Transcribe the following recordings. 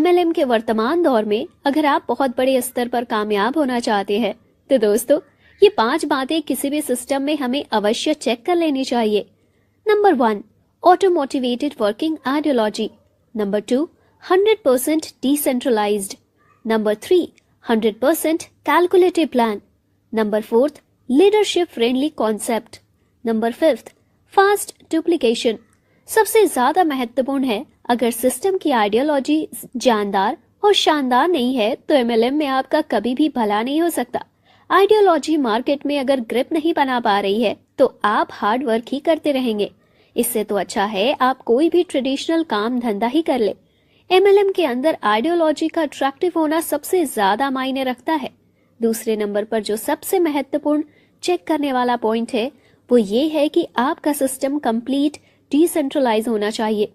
MLM के वर्तमान दौर में अगर आप बहुत बड़े स्तर पर कामयाब होना चाहते हैं तो दोस्तों ये 5 बातें किसी भी सिस्टम में हमें अवश्य चेक कर लेनी चाहिए। Number 1, auto motivated working ideology. Number 2, 100% decentralised. Number 3, 100% calculative plan. Number 4, leadership friendly concept. Number 5, fast duplication. सबसे ज्यादा महत्वपूर्ण है, अगर सिस्टम की आइडियोलॉजी जानदार और शानदार नहीं है तो एमएलएम में आपका कभी भी भला नहीं हो सकता। आइडियोलॉजी मार्केट में अगर ग्रिप नहीं बना पा रही है तो आप हार्ड वर्क ही करते रहेंगे। इससे तो अच्छा है आप कोई भी ट्रेडिशनल काम धंधा ही कर ले। एमएलएम के अंदर आइडियोलॉजी का अट्रैक्टिव होना सबसे ज्यादा मायने रखता है। दूसरे नंबर पर जो सबसे महत्वपूर्ण चेक करने वाला पॉइंट है वो ये है कि आपका सिस्टम कंप्लीट डिसेंट्रलाइज होना चाहिए,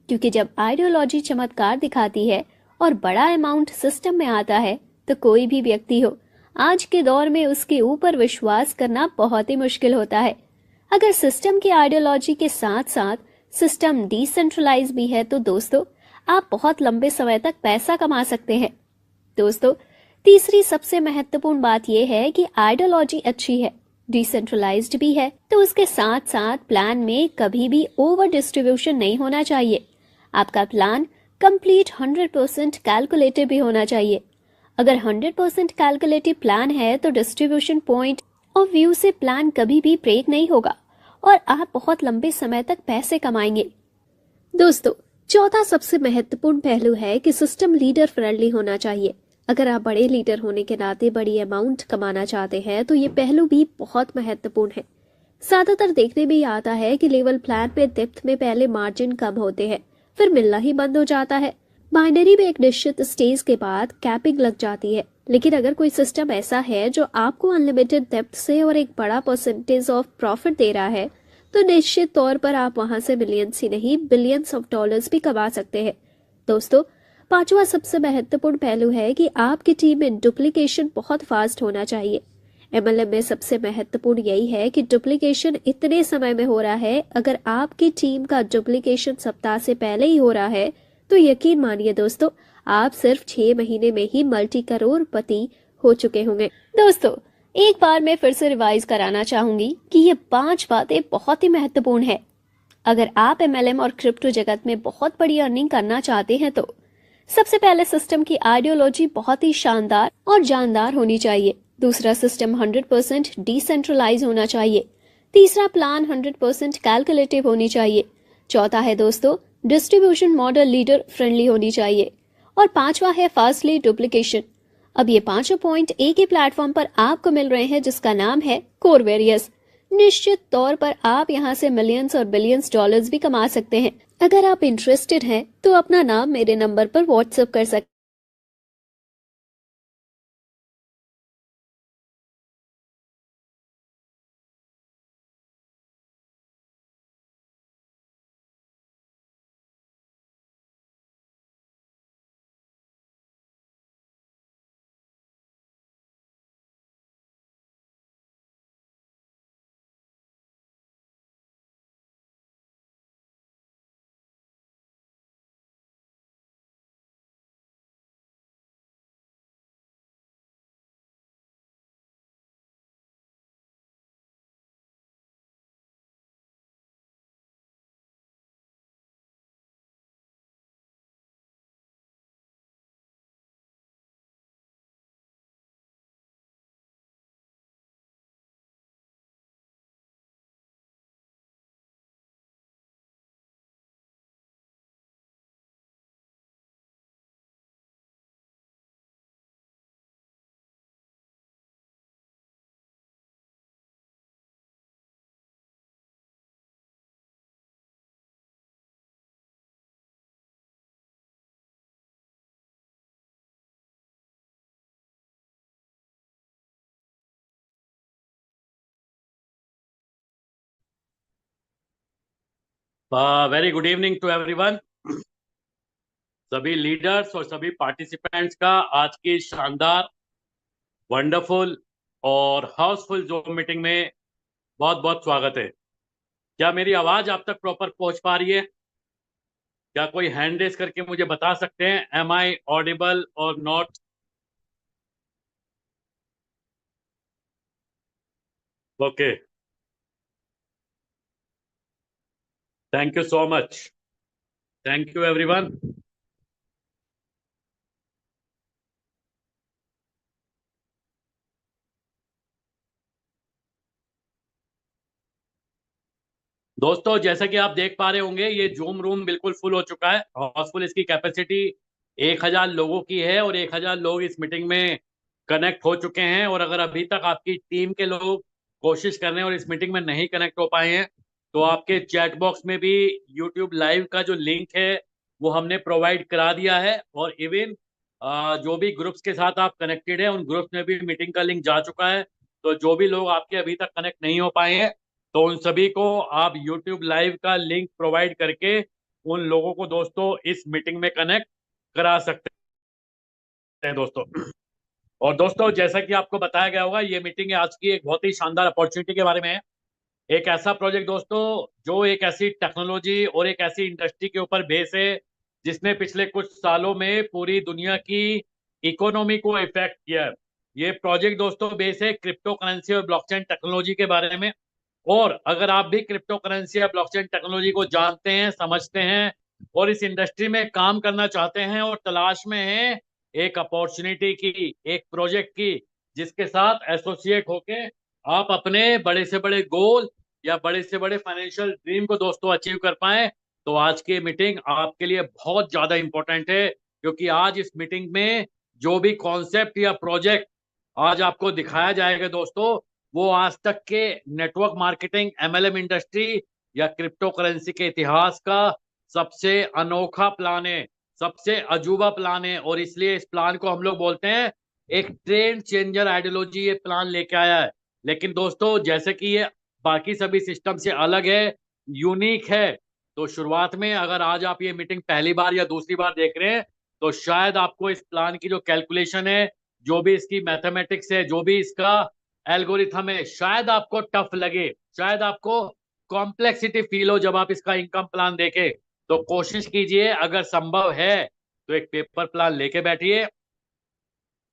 क्योंकि जब आइडियोलॉजी चमत्कार दिखाती है और बड़ा अमाउंट सिस्टम में आता है तो कोई भी व्यक्ति हो आज के दौर में उसके ऊपर विश्वास करना बहुत ही मुश्किल होता है। अगर सिस्टम की आइडियोलॉजी के साथ साथ सिस्टम डिसेंट्रलाइज भी है तो दोस्तों आप बहुत लंबे समय तक पैसा कमा सकते हैं। दोस्तों तीसरी सबसे महत्वपूर्ण बात यह है कि आइडियोलॉजी अच्छी है, डिसेंट्रलाइज्ड भी है, तो उसके साथ साथ प्लान में कभी भी ओवर डिस्ट्रीब्यूशन नहीं होना चाहिए। आपका प्लान कंप्लीट 100% कैलकुलेटिव भी होना चाहिए। अगर 100% कैलकुलेटिव प्लान है तो डिस्ट्रीब्यूशन पॉइंट ऑफ व्यू से प्लान कभी भी ब्रेक नहीं होगा और आप बहुत लंबे समय तक पैसे कमाएंगे। दोस्तों चौथा सबसे महत्वपूर्ण पहलू है कि सिस्टम लीडर फ्रेंडली होना चाहिए। अगर आप बड़े लीडर होने के नाते बड़ी अमाउंट कमाना चाहते हैं तो ये पहलू भी बहुत महत्वपूर्ण है। ज्यादातर देखने में आता है कि लेवल प्लान में डेप्थ में पहले मार्जिन कम होते हैं, फिर मिलना ही बंद हो जाता है। बाइनरी में एक निश्चित स्टेज के बाद कैपिंग लग जाती है, लेकिन अगर कोई सिस्टम ऐसा है जो आपको अनलिमिटेड डेप्थ से और एक बड़ा परसेंटेज ऑफ प्रॉफिट दे रहा है तो निश्चित तौर पर आप वहां से मिलियंस ही नहीं बिलियंस ऑफ डॉलर्स भी कमा सकते हैं। दोस्तों पांचवा सबसे महत्वपूर्ण पहलू है कि आपकी टीम में डुप्लीकेशन बहुत फास्ट होना चाहिए। एमएलएम में सबसे महत्वपूर्ण यही है कि डुप्लीकेशन इतने समय में हो रहा है। अगर आपकी टीम का डुप्लीकेशन सप्ताह से पहले ही हो रहा है तो यकीन मानिए दोस्तों आप सिर्फ 6 महीने में ही मल्टी करोड़पति हो चुके होंगे। दोस्तों एक बार मैं फिर से रिवाइज कराना चाहूंगी कि ये 5 बातें बहुत ही महत्वपूर्ण है। अगर आप एमएलएम और क्रिप्टो जगत में बहुत बड़ी अर्निंग करना चाहते हैं तो सबसे पहले सिस्टम की आइडियोलॉजी बहुत ही शानदार और जानदार होनी चाहिए। दूसरा, सिस्टम 100% डिसेंट्रलाइज होना चाहिए। तीसरा, प्लान 100% कैलकुलेटिव होनी चाहिए। चौथा है दोस्तों डिस्ट्रीब्यूशन मॉडल लीडर फ्रेंडली होनी चाहिए। और पांचवा है फास्टली डुप्लीकेशन। अब ये पांचों पॉइंट एक ही प्लेटफॉर्म पर आपको मिल रहे हैं जिसका नाम है कोरवेरियस। निश्चित तौर पर आप यहाँ से मिलियंस और बिलियंस डॉलर्स भी कमा सकते हैं। अगर आप इंटरेस्टेड हैं तो अपना नाम मेरे नंबर पर व्हाट्सएप कर सकते हैं। Very good evening to everyone. सभी लीडर्स और सभी पार्टिसिपेंट्स का आज की शानदार, वंडरफुल और हाउसफुल जूम मीटिंग में बहुत बहुत स्वागत है। क्या मेरी आवाज आप तक प्रॉपर पहुंच पा रही है? क्या कोई हैंड रेस करके मुझे बता सकते हैं, एम आई ऑडिबल और not? Okay, thank you so much, thank you everyone. दोस्तों जैसा कि आप देख पा रहे होंगे, ये जूम रूम बिल्कुल फुल हो चुका है। हाउसफुल, इसकी कैपेसिटी 1000 लोगों की है और 1000 लोग इस मीटिंग में कनेक्ट हो चुके हैं। और अगर अभी तक आपकी टीम के लोग कोशिश कर रहे हैं और इस मीटिंग में नहीं कनेक्ट हो पाए हैं, तो आपके चैट बॉक्स में भी यूट्यूब लाइव का जो लिंक है वो हमने प्रोवाइड करा दिया है। और इवन जो भी ग्रुप्स के साथ आप कनेक्टेड है, उन ग्रुप्स में भी मीटिंग का लिंक जा चुका है। तो जो भी लोग आपके अभी तक कनेक्ट नहीं हो पाए हैं, तो उन सभी को आप YouTube लाइव का लिंक प्रोवाइड करके उन लोगों को दोस्तों इस मीटिंग में कनेक्ट करा सकते हैं दोस्तों। और दोस्तों जैसा कि आपको बताया गया होगा, ये मीटिंग आज की एक बहुत ही शानदार अपॉर्चुनिटी के बारे में है। एक ऐसा प्रोजेक्ट दोस्तों जो एक ऐसी टेक्नोलॉजी और एक ऐसी इंडस्ट्री के ऊपर बेस है जिसने पिछले कुछ सालों में पूरी दुनिया की इकोनॉमी को इफेक्ट किया है। ये प्रोजेक्ट दोस्तों बेस है क्रिप्टो करेंसी और ब्लॉकचेन टेक्नोलॉजी के बारे में। और अगर आप भी क्रिप्टो करेंसी या ब्लॉकचेन टेक्नोलॉजी को जानते हैं, समझते हैं और इस इंडस्ट्री में काम करना चाहते हैं और तलाश में हैं एक अपॉर्चुनिटी की, एक प्रोजेक्ट की जिसके साथ एसोसिएट होके आप अपने बड़े से बड़े गोल या बड़े से बड़े फाइनेंशियल ड्रीम को दोस्तों अचीव कर पाए, तो आज की मीटिंग आपके लिए बहुत ज्यादा इंपॉर्टेंट है। क्योंकि आज इस मीटिंग में जो भी कॉन्सेप्ट या प्रोजेक्ट आज आपको दिखाया जाएगा दोस्तों, वो आज तक के नेटवर्क मार्केटिंग, एमएलएम इंडस्ट्री या क्रिप्टो करेंसी के इतिहास का सबसे अनोखा प्लान है, सबसे अजूबा प्लान है। और इसलिए इस प्लान को हम लोग बोलते हैं एक ट्रेंड चेंजर आइडियोलॉजी ये प्लान लेके आया है। लेकिन दोस्तों जैसे कि ये बाकी सभी सिस्टम से अलग है, यूनिक है, तो शुरुआत में अगर आज आप ये मीटिंग पहली बार या दूसरी बार देख रहे हैं, तो शायद आपको इस प्लान की जो कैलकुलेशन है, जो भी इसकी मैथमेटिक्स है, जो भी इसका एल्गोरिथम है, शायद आपको टफ लगे, शायद आपको कॉम्प्लेक्सिटी फील हो जब आप इसका इनकम प्लान देखें। तो कोशिश कीजिए, अगर संभव है तो एक पेपर प्लान लेके बैठिए,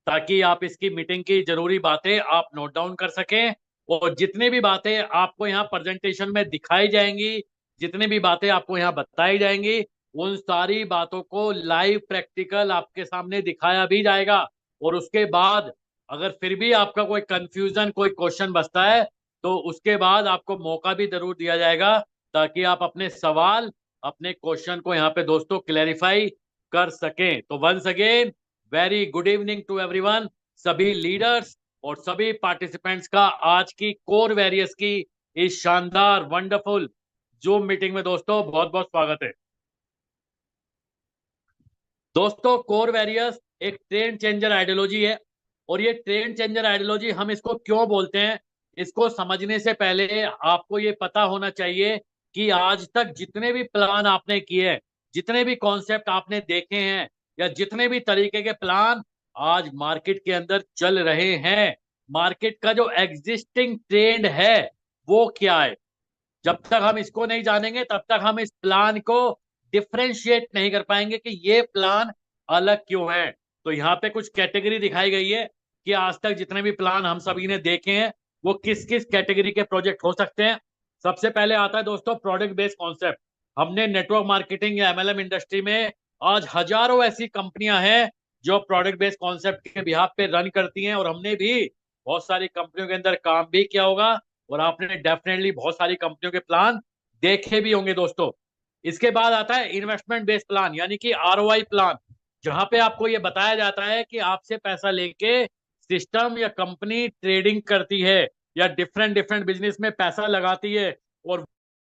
ताकि आप इसकी मीटिंग की जरूरी बातें आप नोट डाउन कर सकें। और जितनी भी बातें आपको यहाँ प्रेजेंटेशन में दिखाई जाएंगी, जितनी भी बातें आपको यहाँ बताई जाएंगी, उन सारी बातों को लाइव प्रैक्टिकल आपके सामने दिखाया भी जाएगा। और उसके बाद अगर फिर भी आपका कोई कंफ्यूजन, कोई क्वेश्चन बचता है, तो उसके बाद आपको मौका भी जरूर दिया जाएगा, ताकि आप अपने सवाल, अपने क्वेश्चन को यहाँ पे दोस्तों क्लैरिफाई कर सकें। तो once again very good evening to everyone, सभी लीडर्स और सभी पार्टिसिपेंट्स का आज की कोर वेरियस की इस शानदार वंडरफुल जूम मीटिंग में दोस्तों बहुत बहुत स्वागत है। दोस्तों कोर वेरियस एक ट्रेंड चेंजर आइडियोलॉजी है। और ये ट्रेंड चेंजर आइडियोलॉजी हम इसको क्यों बोलते हैं, इसको समझने से पहले आपको ये पता होना चाहिए कि आज तक जितने भी प्लान आपने किए हैं, जितने भी कॉन्सेप्ट आपने देखे हैं, या जितने भी तरीके के प्लान आज मार्केट के अंदर चल रहे हैं, मार्केट का जो एग्जिस्टिंग ट्रेंड है वो क्या है, जब तक हम इसको नहीं जानेंगे तब तक हम इस प्लान को डिफ्रेंशिएट नहीं कर पाएंगे कि ये प्लान अलग क्यों है। तो यहाँ पे कुछ कैटेगरी दिखाई गई है कि आज तक जितने भी प्लान हम सभी ने देखे हैं वो किस किस कैटेगरी के प्रोजेक्ट हो सकते हैं। सबसे पहले आता है दोस्तों प्रोडक्ट बेस्ड कॉन्सेप्ट। हमने नेटवर्क मार्केटिंग या एमएलएम इंडस्ट्री में आज हजारों ऐसी कंपनियां हैं जो प्रोडक्ट बेस्ड कॉन्सेप्ट के बिहाफ पे रन करती हैं, और हमने भी बहुत सारी कंपनियों के अंदर काम भी किया होगा, और आपने डेफिनेटली बहुत सारी कंपनियों के प्लान देखे भी होंगे दोस्तों। इसके बाद आता है इन्वेस्टमेंट बेस्ड प्लान, यानी कि आरओआई प्लान, जहां पे आपको ये बताया जाता है कि आपसे पैसा लेके सिस्टम या कंपनी ट्रेडिंग करती है या डिफरेंट डिफरेंट बिजनेस में पैसा लगाती है, और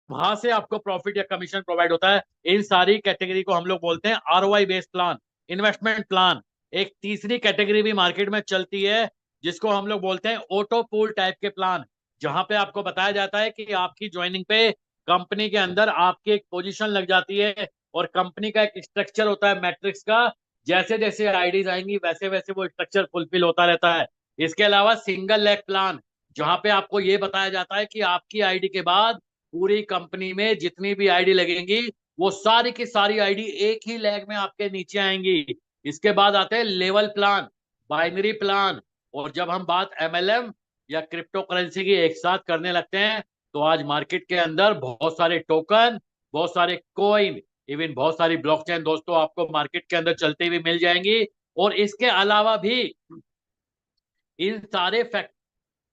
वहां से आपको प्रॉफिट या कमीशन प्रोवाइड होता है। इन सारी कैटेगरी को हम लोग बोलते हैं ROI based plan, investment plan. एक तीसरी कैटेगरी भी मार्केट में चलती है जिसको हम लोग बोलते हैं ऑटो पूल टाइप के प्लान, जहां पे आपको बताया जाता है कि आपकी ज्वाइनिंग पे कंपनी के अंदर आपकी एक पोजीशन लग जाती है, और कंपनी का एक स्ट्रक्चर होता है मैट्रिक्स का, जैसे जैसे आईडीज आएंगी वैसे वैसे वो स्ट्रक्चर फुलफिल होता रहता है। इसके अलावा सिंगल लेग प्लान, जहां पे आपको ये बताया जाता है कि आपकी आईडी के बाद पूरी कंपनी में जितनी भी आईडी लगेंगी वो सारी की सारी आईडी एक ही लैग में आपके नीचे आएंगी। इसके बाद आते हैं लेवल प्लान, बाइनरी प्लान, और जब हम बात एमएलएम या क्रिप्टो करेंसी की एक साथ करने लगते हैं तो आज मार्केट के अंदर बहुत सारे टोकन, बहुत सारे कॉइन, इवन बहुत सारी ब्लॉकचेन दोस्तों आपको मार्केट के अंदर चलती हुई मिल जाएंगी। और इसके अलावा भी इन सारे फैक्ट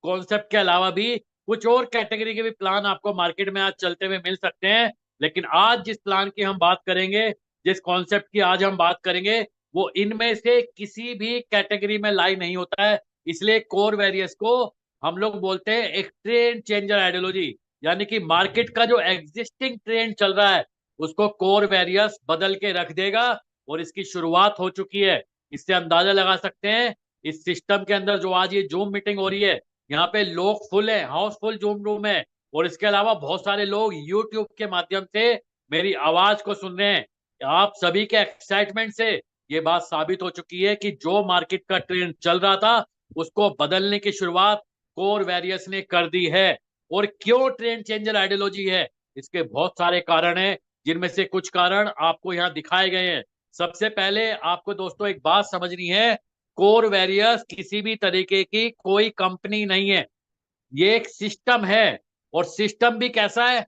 कॉन्सेप्ट के अलावा भी कुछ और कैटेगरी के भी प्लान आपको मार्केट में आज चलते हुए मिल सकते हैं। लेकिन आज जिस प्लान की हम बात करेंगे, जिस कॉन्सेप्ट की आज हम बात करेंगे, वो इनमें से किसी भी कैटेगरी में लाई नहीं होता है। इसलिए कोर वेरियस को हम लोग बोलते हैं एक ट्रेंड चेंजर आइडियोलॉजी, यानी कि मार्केट का जो एग्जिस्टिंग ट्रेंड चल रहा है उसको कोर वेरियस बदल के रख देगा। और इसकी शुरुआत हो चुकी है। इससे अंदाजा लगा सकते हैं इस सिस्टम के अंदर जो आज ये जूम मीटिंग हो रही है, यहाँ पे लोग फुल है, हाउसफुल जूम रूम है। और इसके अलावा बहुत सारे लोग यूट्यूब के माध्यम से मेरी आवाज को सुन रहे हैं। आप सभी के एक्साइटमेंट से ये बात साबित हो चुकी है कि जो मार्केट का ट्रेंड चल रहा था उसको बदलने की शुरुआत कोर वेरियस ने कर दी है। और क्यों ट्रेंड चेंजर आइडियोलॉजी है, इसके बहुत सारे कारण हैं, जिनमें से कुछ कारण आपको यहाँ दिखाए गए हैं। सबसे पहले आपको दोस्तों एक बात समझनी है, कोर वेरियस किसी भी तरीके की कोई कंपनी नहीं है, ये एक सिस्टम है। और सिस्टम भी कैसा है,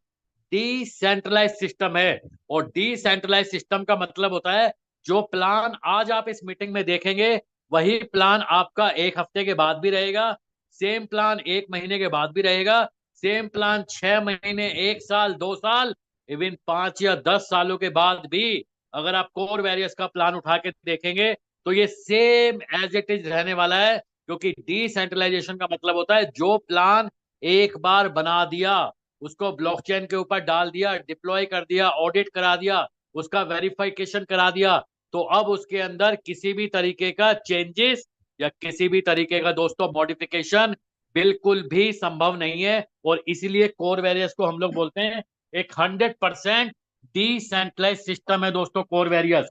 डिसेंट्रलाइज सिस्टम है। और डिसेंट्रलाइज सिस्टम का मतलब होता है जो प्लान आज आप इस मीटिंग में देखेंगे वही प्लान आपका एक हफ्ते के बाद भी रहेगा, सेम प्लान एक महीने के बाद भी रहेगा, सेम प्लान 6 महीने, 1 साल, 2 साल, इवन 5 या 10 सालों के बाद भी अगर आप कोर वेरियस का प्लान उठा के देखेंगे तो ये सेम एज इट इज रहने वाला है। क्योंकि डिसेंट्रलाइजेशन का मतलब होता है जो प्लान एक बार बना दिया, उसको ब्लॉकचेन के ऊपर डाल दिया, डिप्लॉय कर दिया, ऑडिट करा दिया, उसका वेरिफिकेशन करा दिया, तो अब उसके अंदर किसी भी तरीके का चेंजेस या किसी भी तरीके का दोस्तों मॉडिफिकेशन बिल्कुल भी संभव नहीं है। और इसीलिए कोर वेरियस को हम लोग बोलते हैं एक 100% डिसेंट्रलाइज सिस्टम है दोस्तों कोर वेरियस।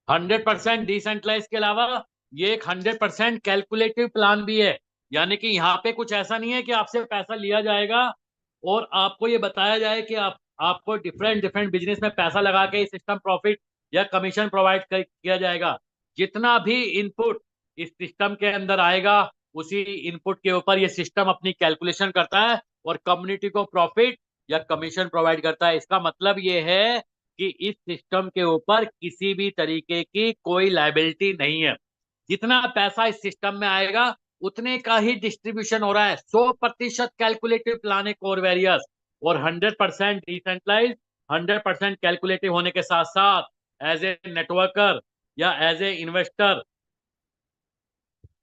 100% डिसेंट्रलाइज के अलावा ये एक 100% कैलकुलेटिव प्लान भी है। यानी कि यहाँ पे कुछ ऐसा नहीं है कि आपसे पैसा लिया जाएगा और आपको ये बताया जाए कि आपको डिफरेंट डिफरेंट बिजनेस में पैसा लगा के सिस्टम प्रॉफिट या कमीशन प्रोवाइड किया जाएगा। जितना भी इनपुट इस सिस्टम के अंदर आएगा उसी इनपुट के ऊपर ये सिस्टम अपनी कैलकुलेशन करता है और कम्युनिटी को प्रॉफिट या कमीशन प्रोवाइड करता है। इसका मतलब ये है कि इस सिस्टम के ऊपर किसी भी तरीके की कोई लायबिलिटी नहीं है। जितना पैसा इस सिस्टम में आएगा उतने का ही डिस्ट्रीब्यूशन हो रहा है। 100% कैलकुलेटिव प्लान है कोर वेरियस और 100% डिसेंट्रलाइज, 100% कैलकुलेटिव होने के साथ साथ एज ए नेटवर्कर या एज ए इन्वेस्टर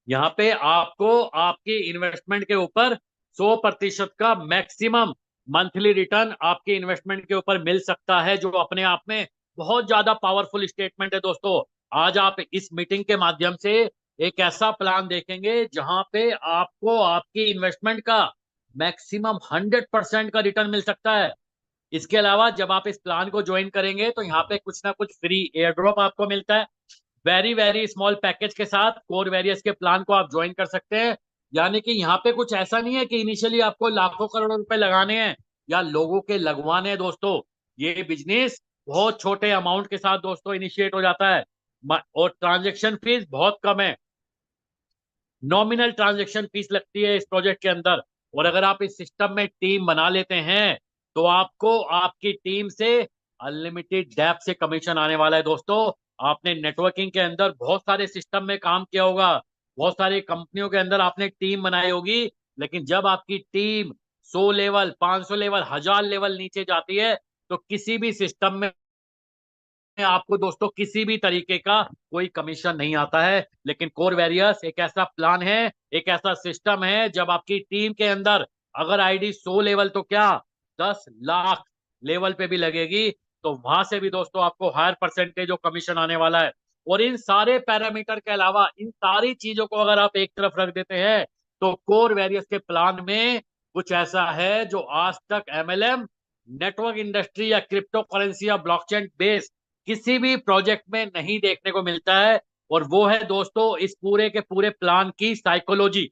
यहाँ पे आपको आपकी इन्वेस्टमेंट के ऊपर 100% का मैक्सिमम मंथली रिटर्न आपके इन्वेस्टमेंट के ऊपर मिल सकता है, जो अपने आप में बहुत ज्यादा पावरफुल स्टेटमेंट है दोस्तों। आज आप इस मीटिंग के माध्यम से एक ऐसा प्लान देखेंगे जहां पे आपको आपकी इन्वेस्टमेंट का मैक्सिमम 100% का रिटर्न मिल सकता है। इसके अलावा जब आप इस प्लान को ज्वाइन करेंगे तो यहाँ पे कुछ ना कुछ फ्री एयर ड्रॉप आपको मिलता है। वेरी वेरी स्मॉल पैकेज के साथ कोर वेरियस के प्लान को आप ज्वाइन कर सकते हैं। यानी कि यहाँ पे कुछ ऐसा नहीं है कि इनिशियली आपको लाखों करोड़ों रुपए लगाने हैं या लोगों के लगवाने हैं दोस्तों। ये बिजनेस बहुत छोटे अमाउंट के साथ दोस्तों इनिशिएट हो जाता है और ट्रांजेक्शन फीस बहुत कम है। नॉमिनल ट्रांजेक्शन फीस लगती है इस प्रोजेक्ट के अंदर। और अगर आप इस सिस्टम में टीम बना लेते हैं तो आपको आपकी टीम से अनलिमिटेड डेप्थ से कमीशन आने वाला है दोस्तों। आपने नेटवर्किंग के अंदर बहुत सारे सिस्टम में काम किया होगा, बहुत सारी कंपनियों के अंदर आपने टीम बनाई होगी, लेकिन जब आपकी टीम 100 लेवल, 500 लेवल, 1000 लेवल नीचे जाती है तो किसी भी सिस्टम में आपको दोस्तों किसी भी तरीके का कोई कमीशन नहीं आता है। लेकिन कोर वेरियस एक ऐसा प्लान है, एक ऐसा सिस्टम है, जब आपकी टीम के अंदर अगर आईडी 100 लेवल तो क्या 10 लाख लेवल पे भी लगेगी तो वहां से भी दोस्तों आपको हायर परसेंटेज ऑफ कमीशन आने वाला है। और इन सारे पैरामीटर के अलावा इन सारी चीजों को अगर आप एक तरफ रख देते हैं तो कोर वेरियस के प्लान में कुछ ऐसा है जो आज तक एमएलएम, नेटवर्क इंडस्ट्री या क्रिप्टो करेंसी या ब्लॉकचेन बेस्ड किसी भी प्रोजेक्ट में नहीं देखने को मिलता है। और वो है दोस्तों इस पूरे के पूरे प्लान की साइकोलॉजी।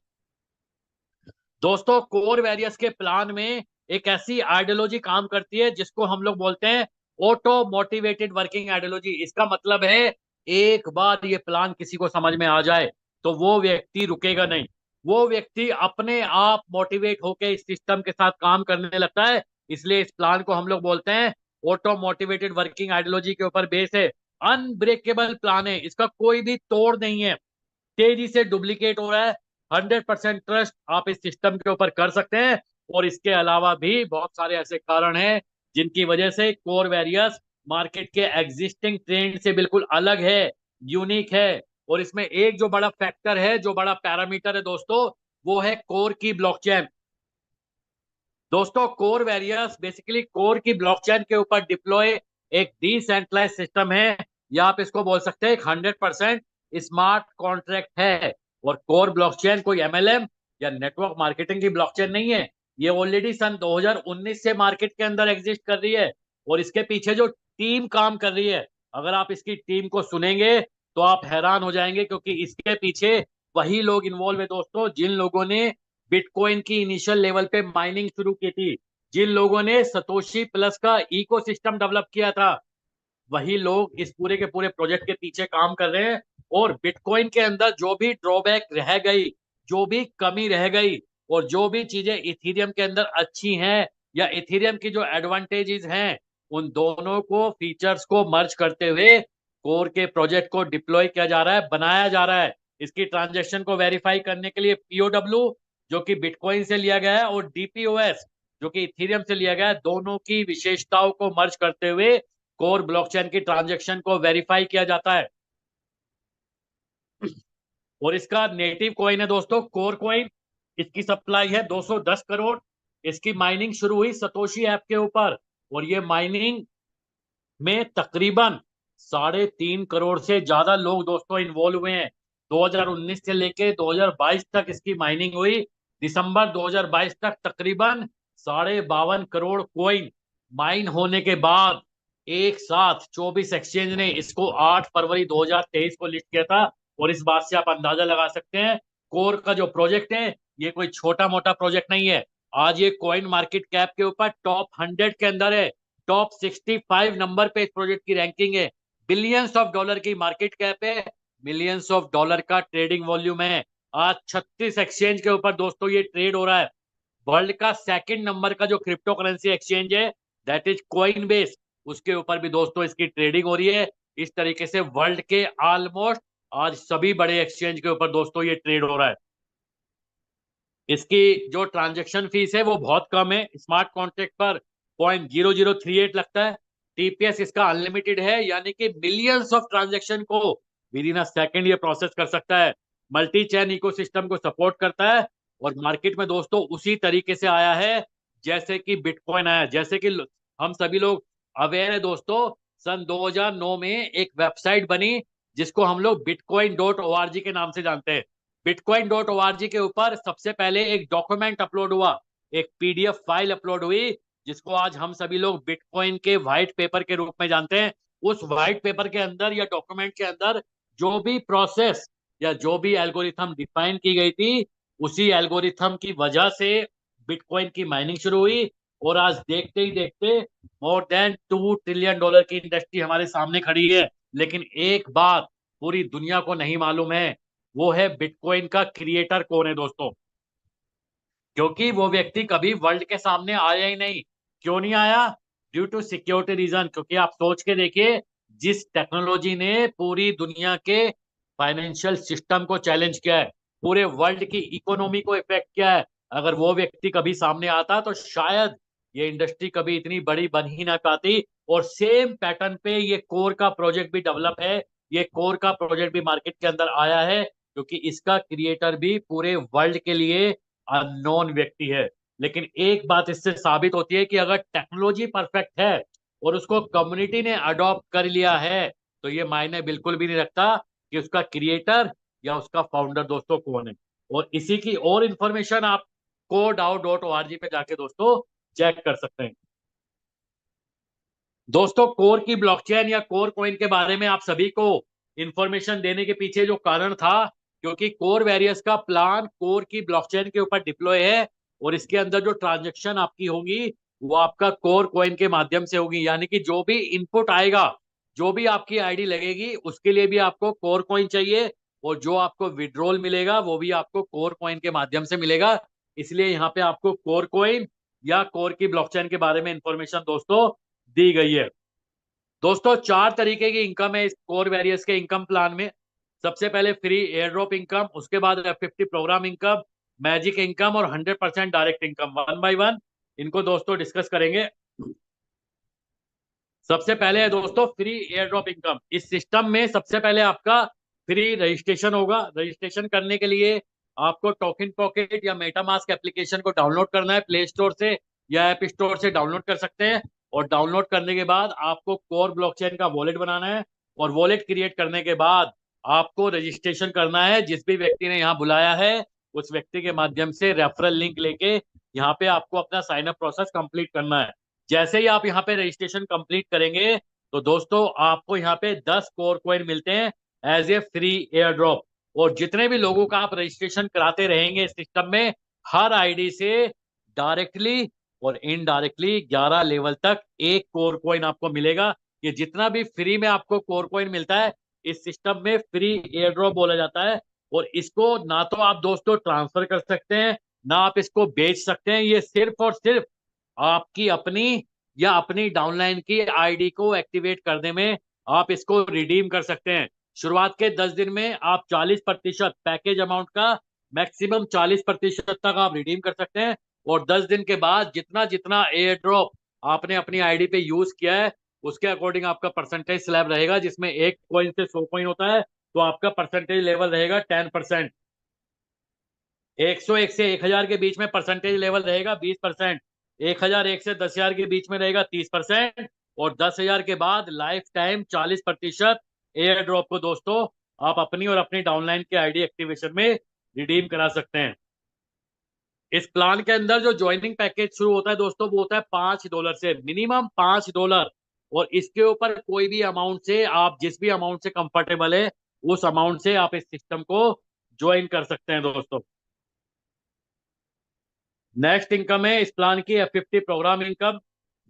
दोस्तों कोर वेरियस के प्लान में एक ऐसी आइडियोलॉजी काम करती है जिसको हम लोग बोलते हैं ऑटो मोटिवेटेड वर्किंग आइडियोलॉजी, इसका मतलब है एक बार ये प्लान किसी को समझ में आ जाए तो वो व्यक्ति रुकेगा नहीं, वो व्यक्ति अपने आप मोटिवेट होकर इस सिस्टम के साथ काम करने लगता है। इसलिए इस प्लान को हम लोग बोलते हैं ऑटो मोटिवेटेड वर्किंग आइडियोलॉजी के ऊपर बेस है। अनब्रेकेबल प्लान है, इसका कोई भी तोड़ नहीं है, तेजी से डुप्लीकेट हो रहा है। 100% ट्रस्ट आप इस सिस्टम के ऊपर कर सकते हैं। और इसके अलावा भी बहुत सारे ऐसे कारण हैं जिनकी वजह से कोर वैरियस मार्केट के एग्जिस्टिंग ट्रेंड से बिल्कुल अलग है, यूनिक है। और इसमें एक जो बड़ा फैक्टर है, जो बड़ा पैरामीटर है दोस्तों, वो है कोर की ब्लॉकचेन। दोस्तों कोर वेरियस बेसिकली कोर की ब्लॉकचेन के ऊपर डिप्लॉय एक डिसेंट्रलाइज सिस्टम है, या आप इसको बोल सकते हैं एक 100% स्मार्ट कॉन्ट्रैक्ट है। और कोर ब्लॉकचेन कोई एमएलएम या नेटवर्क मार्केटिंग की ब्लॉकचेन नहीं है, ये ऑलरेडी सन 2019 से मार्केट के अंदर एग्जिस्ट कर रही है। और इसके पीछे जो टीम काम कर रही है, अगर आप इसकी टीम को सुनेंगे तो आप हैरान हो जाएंगे, क्योंकि इसके पीछे वही लोग इन्वॉल्व है दोस्तों जिन लोगों ने बिटकॉइन की इनिशियल लेवल पे माइनिंग शुरू की थी, जिन लोगों ने सतोशी प्लस का इकोसिस्टम डेवलप किया था, वही लोग इस पूरे के पूरे प्रोजेक्ट के पीछे काम कर रहे हैं। और बिटकॉइन के अंदर जो भी ड्रॉबैक रह गई, जो भी कमी रह गई, और जो भी चीजें इथीरियम के अंदर अच्छी हैं, या इथीरियम की जो एडवांटेजेस हैं, उन दोनों को फीचर्स को मर्ज करते हुए कोर के प्रोजेक्ट को डिप्लॉय किया जा रहा है, बनाया जा रहा है। इसकी ट्रांजेक्शन को वेरीफाई करने के लिए पीओडब्ल्यू जो कि बिटकॉइन से लिया गया है, और डीपीओएस जो कि इथीरियम से लिया गया है, दोनों की विशेषताओं को मर्ज करते हुए कोर ब्लॉकचेन की ट्रांजैक्शन को वेरीफाई किया जाता है। और इसका नेटिव कॉइन है दोस्तों कोर कॉइन। इसकी सप्लाई है 210 करोड़। इसकी माइनिंग शुरू हुई सतोशी ऐप के ऊपर, और ये माइनिंग में तकरीबन 3.5 करोड़ से ज्यादा लोग दोस्तों इन्वॉल्व हुए हैं। 2019 से लेके 2022 तक इसकी माइनिंग हुई। दिसंबर 2022 तक तकरीबन 52.5 करोड़ कॉइन माइन होने के बाद एक साथ 24 एक्सचेंज ने इसको 8 फरवरी 2023 को लिस्ट किया था। और इस बात से आप अंदाजा लगा सकते हैं कोर का जो प्रोजेक्ट है ये कोई छोटा मोटा प्रोजेक्ट नहीं है। आज ये कॉइन मार्केट कैप के ऊपर टॉप 100 के अंदर है, टॉप 65 नंबर पे इस प्रोजेक्ट की रैंकिंग है। बिलियंस ऑफ डॉलर की मार्केट कैप है, मिलियंस ऑफ डॉलर का ट्रेडिंग वॉल्यूम है। आज 36 एक्सचेंज के ऊपर दोस्तों ये ट्रेड हो रहा है। वर्ल्ड का सेकंड नंबर का जो क्रिप्टो करेंसी एक्सचेंज है दैट इज कॉइन बेस, उसके ऊपर भी दोस्तों इसकी ट्रेडिंग हो रही है। इस तरीके से वर्ल्ड के ऑलमोस्ट आज सभी बड़े एक्सचेंज के ऊपर दोस्तों ये ट्रेड हो रहा है। इसकी जो ट्रांजेक्शन फीस है वो बहुत कम है, स्मार्ट कॉन्ट्रैक्ट पर 0.0038 लगता है। टीपीएस इसका अनलिमिटेड है, यानी कि मिलियंस ऑफ ट्रांजेक्शन को विद इन अ सेकेंड ये प्रोसेस कर सकता है। मल्टी चेन इकोसिस्टम को सपोर्ट करता है, और मार्केट में दोस्तों उसी तरीके से आया है जैसे कि बिटकॉइन आया। जैसे कि हम सभी लोग अवेयर है दोस्तों, सन 2009 में एक वेबसाइट बनी जिसको हम लोग bitcoin.org के नाम से जानते हैं। bitcoin.org के ऊपर सबसे पहले एक डॉक्यूमेंट अपलोड हुआ, एक पीडीएफ फाइल अपलोड हुई, जिसको आज हम सभी लोग बिटकॉइन के व्हाइट पेपर के रूप में जानते हैं। उस व्हाइट पेपर के अंदर या डॉक्यूमेंट के अंदर जो भी प्रोसेस या जो भी एल्गोरिथम डिफाइन की गई थी, उसी एल्गोरिथम की वजह से बिटकॉइन की माइनिंग शुरू हुई। और आज देखते ही देखते मोर देन $2 ट्रिलियन की इंडस्ट्री हमारे सामने खड़ी है। लेकिन एक बात पूरी दुनिया को नहीं मालूम है, वो है बिटकॉइन का क्रिएटर कौन है दोस्तों। क्योंकि वो व्यक्ति कभी वर्ल्ड के सामने आया ही नहीं। क्यों नहीं आया? Due to security reason. क्योंकि आप सोच के देखिए, जिस टेक्नोलॉजी ने पूरी दुनिया के फाइनेंशियल सिस्टम को चैलेंज किया है, पूरे वर्ल्ड की इकोनॉमी को इफेक्ट किया है, अगर वो व्यक्ति कभी सामने आता तो शायद ये इंडस्ट्री कभी इतनी बड़ी बन ही ना पाती। और सेम पैटर्न पे ये कोर का प्रोजेक्ट भी डेवलप है, ये कोर का प्रोजेक्ट भी मार्केट के अंदर आया है, क्योंकि इसका क्रिएटर भी पूरे वर्ल्ड के लिए अननोन व्यक्ति है। लेकिन एक बात इससे साबित होती है कि अगर टेक्नोलॉजी परफेक्ट है और उसको कम्युनिटी ने अडॉप्ट कर लिया है, तो ये मायने बिल्कुल भी नहीं रखता कि उसका क्रिएटर या उसका फाउंडर दोस्तों कौन है। और इसी की और इंफॉर्मेशन आप codao.org पे जाके दोस्तों चेक कर सकते हैं। दोस्तों कोर की ब्लॉकचेन या कोर कॉइन के बारे में आप सभी को इंफॉर्मेशन देने के पीछे जो कारण था, क्योंकि कोर वेरियस का प्लान कोर की ब्लॉकचेन के ऊपर डिप्लॉय है, और इसके अंदर जो ट्रांजेक्शन आपकी होंगी वो आपका कोर कॉइन के माध्यम से होगी, यानी कि जो भी इनपुट आएगा, जो भी आपकी आईडी लगेगी, उसके लिए भी आपको कोर कॉइन चाहिए, और जो आपको विड्रॉल मिलेगा वो भी आपको कोर कॉइन के माध्यम से मिलेगा। इसलिए यहाँ पे आपको कोर कॉइन या कोर की ब्लॉकचेन के बारे में इंफॉर्मेशन दोस्तों दी गई है। दोस्तों 4 तरीके की इनकम है इस कोर वेरियस के इनकम प्लान में। सबसे पहले फ्री एयर ड्रॉप इनकम, उसके बाद F50 programme income, magic income और 100% direct income. One by one इनको दोस्तों डिस्कस करेंगे। सबसे पहले है दोस्तों फ्री एयर ड्रॉप इनकम। इस सिस्टम में सबसे पहले आपका फ्री रजिस्ट्रेशन होगा। रजिस्ट्रेशन करने के लिए आपको टोकन पॉकेट या मेटामास्क एप्लीकेशन को डाउनलोड करना है प्ले स्टोर से या ऐप स्टोर से डाउनलोड कर सकते हैं। और डाउनलोड करने के बाद आपको कोर ब्लॉकचेन का वॉलेट बनाना है, और वॉलेट क्रिएट करने के बाद आपको रजिस्ट्रेशन करना है। जिस भी व्यक्ति ने यहाँ बुलाया है उस व्यक्ति के माध्यम से रेफरल लिंक लेके यहाँ पे आपको अपना साइन अप प्रोसेस कंप्लीट करना है। जैसे ही आप यहाँ पे रजिस्ट्रेशन कंप्लीट करेंगे तो दोस्तों आपको यहाँ पे 10 कोर कॉइन मिलते हैं as a free air drop. और जितने भी लोगों का आप रजिस्ट्रेशन कराते रहेंगे इस सिस्टम में, हर आईडी से डायरेक्टली और इनडायरेक्टली 11 लेवल तक एक कोर कॉइन आपको मिलेगा। ये जितना भी फ्री में आपको कोर कॉइन मिलता है इस सिस्टम में फ्री एयर ड्रॉप बोला जाता है। और इसको ना तो आप दोस्तों ट्रांसफर कर सकते हैं, ना आप इसको बेच सकते हैं। ये सिर्फ और सिर्फ आपकी अपनी या अपनी डाउनलाइन की आईडी को एक्टिवेट करने में आप इसको रिडीम कर सकते हैं। शुरुआत के 10 दिन में आप 40% पैकेज अमाउंट का मैक्सिमम 40% तक आप रिडीम कर सकते हैं। और 10 दिन के बाद जितना जितना एयर ड्रॉप आपने अपनी आईडी पे यूज किया है उसके अकॉर्डिंग आपका परसेंटेज स्लैब रहेगा, जिसमें 1 कॉइन से 100 कॉइन होता है तो आपका परसेंटेज लेवल रहेगा 10%। 101 से 1000 के बीच में परसेंटेज लेवल रहेगा 20%। 1001 से 10,000 के बीच में रहेगा 30%। और 10,000 के बाद लाइफ टाइम 40% एयर ड्रॉप को दोस्तों आप अपनी और अपनी डाउनलाइन के आईडी एक्टिवेशन में रिडीम करा सकते हैं। इस प्लान के अंदर जो ज्वाइनिंग पैकेज शुरू होता है दोस्तों वो होता है $5 से, मिनिमम $5। और इसके ऊपर कोई भी अमाउंट से आप जिस भी अमाउंट से कंफर्टेबल है उस अमाउंट से आप इस सिस्टम को ज्वाइन कर सकते हैं दोस्तों। नेक्स्ट इनकम है इस प्लान की F50 प्रोग्राम इनकम,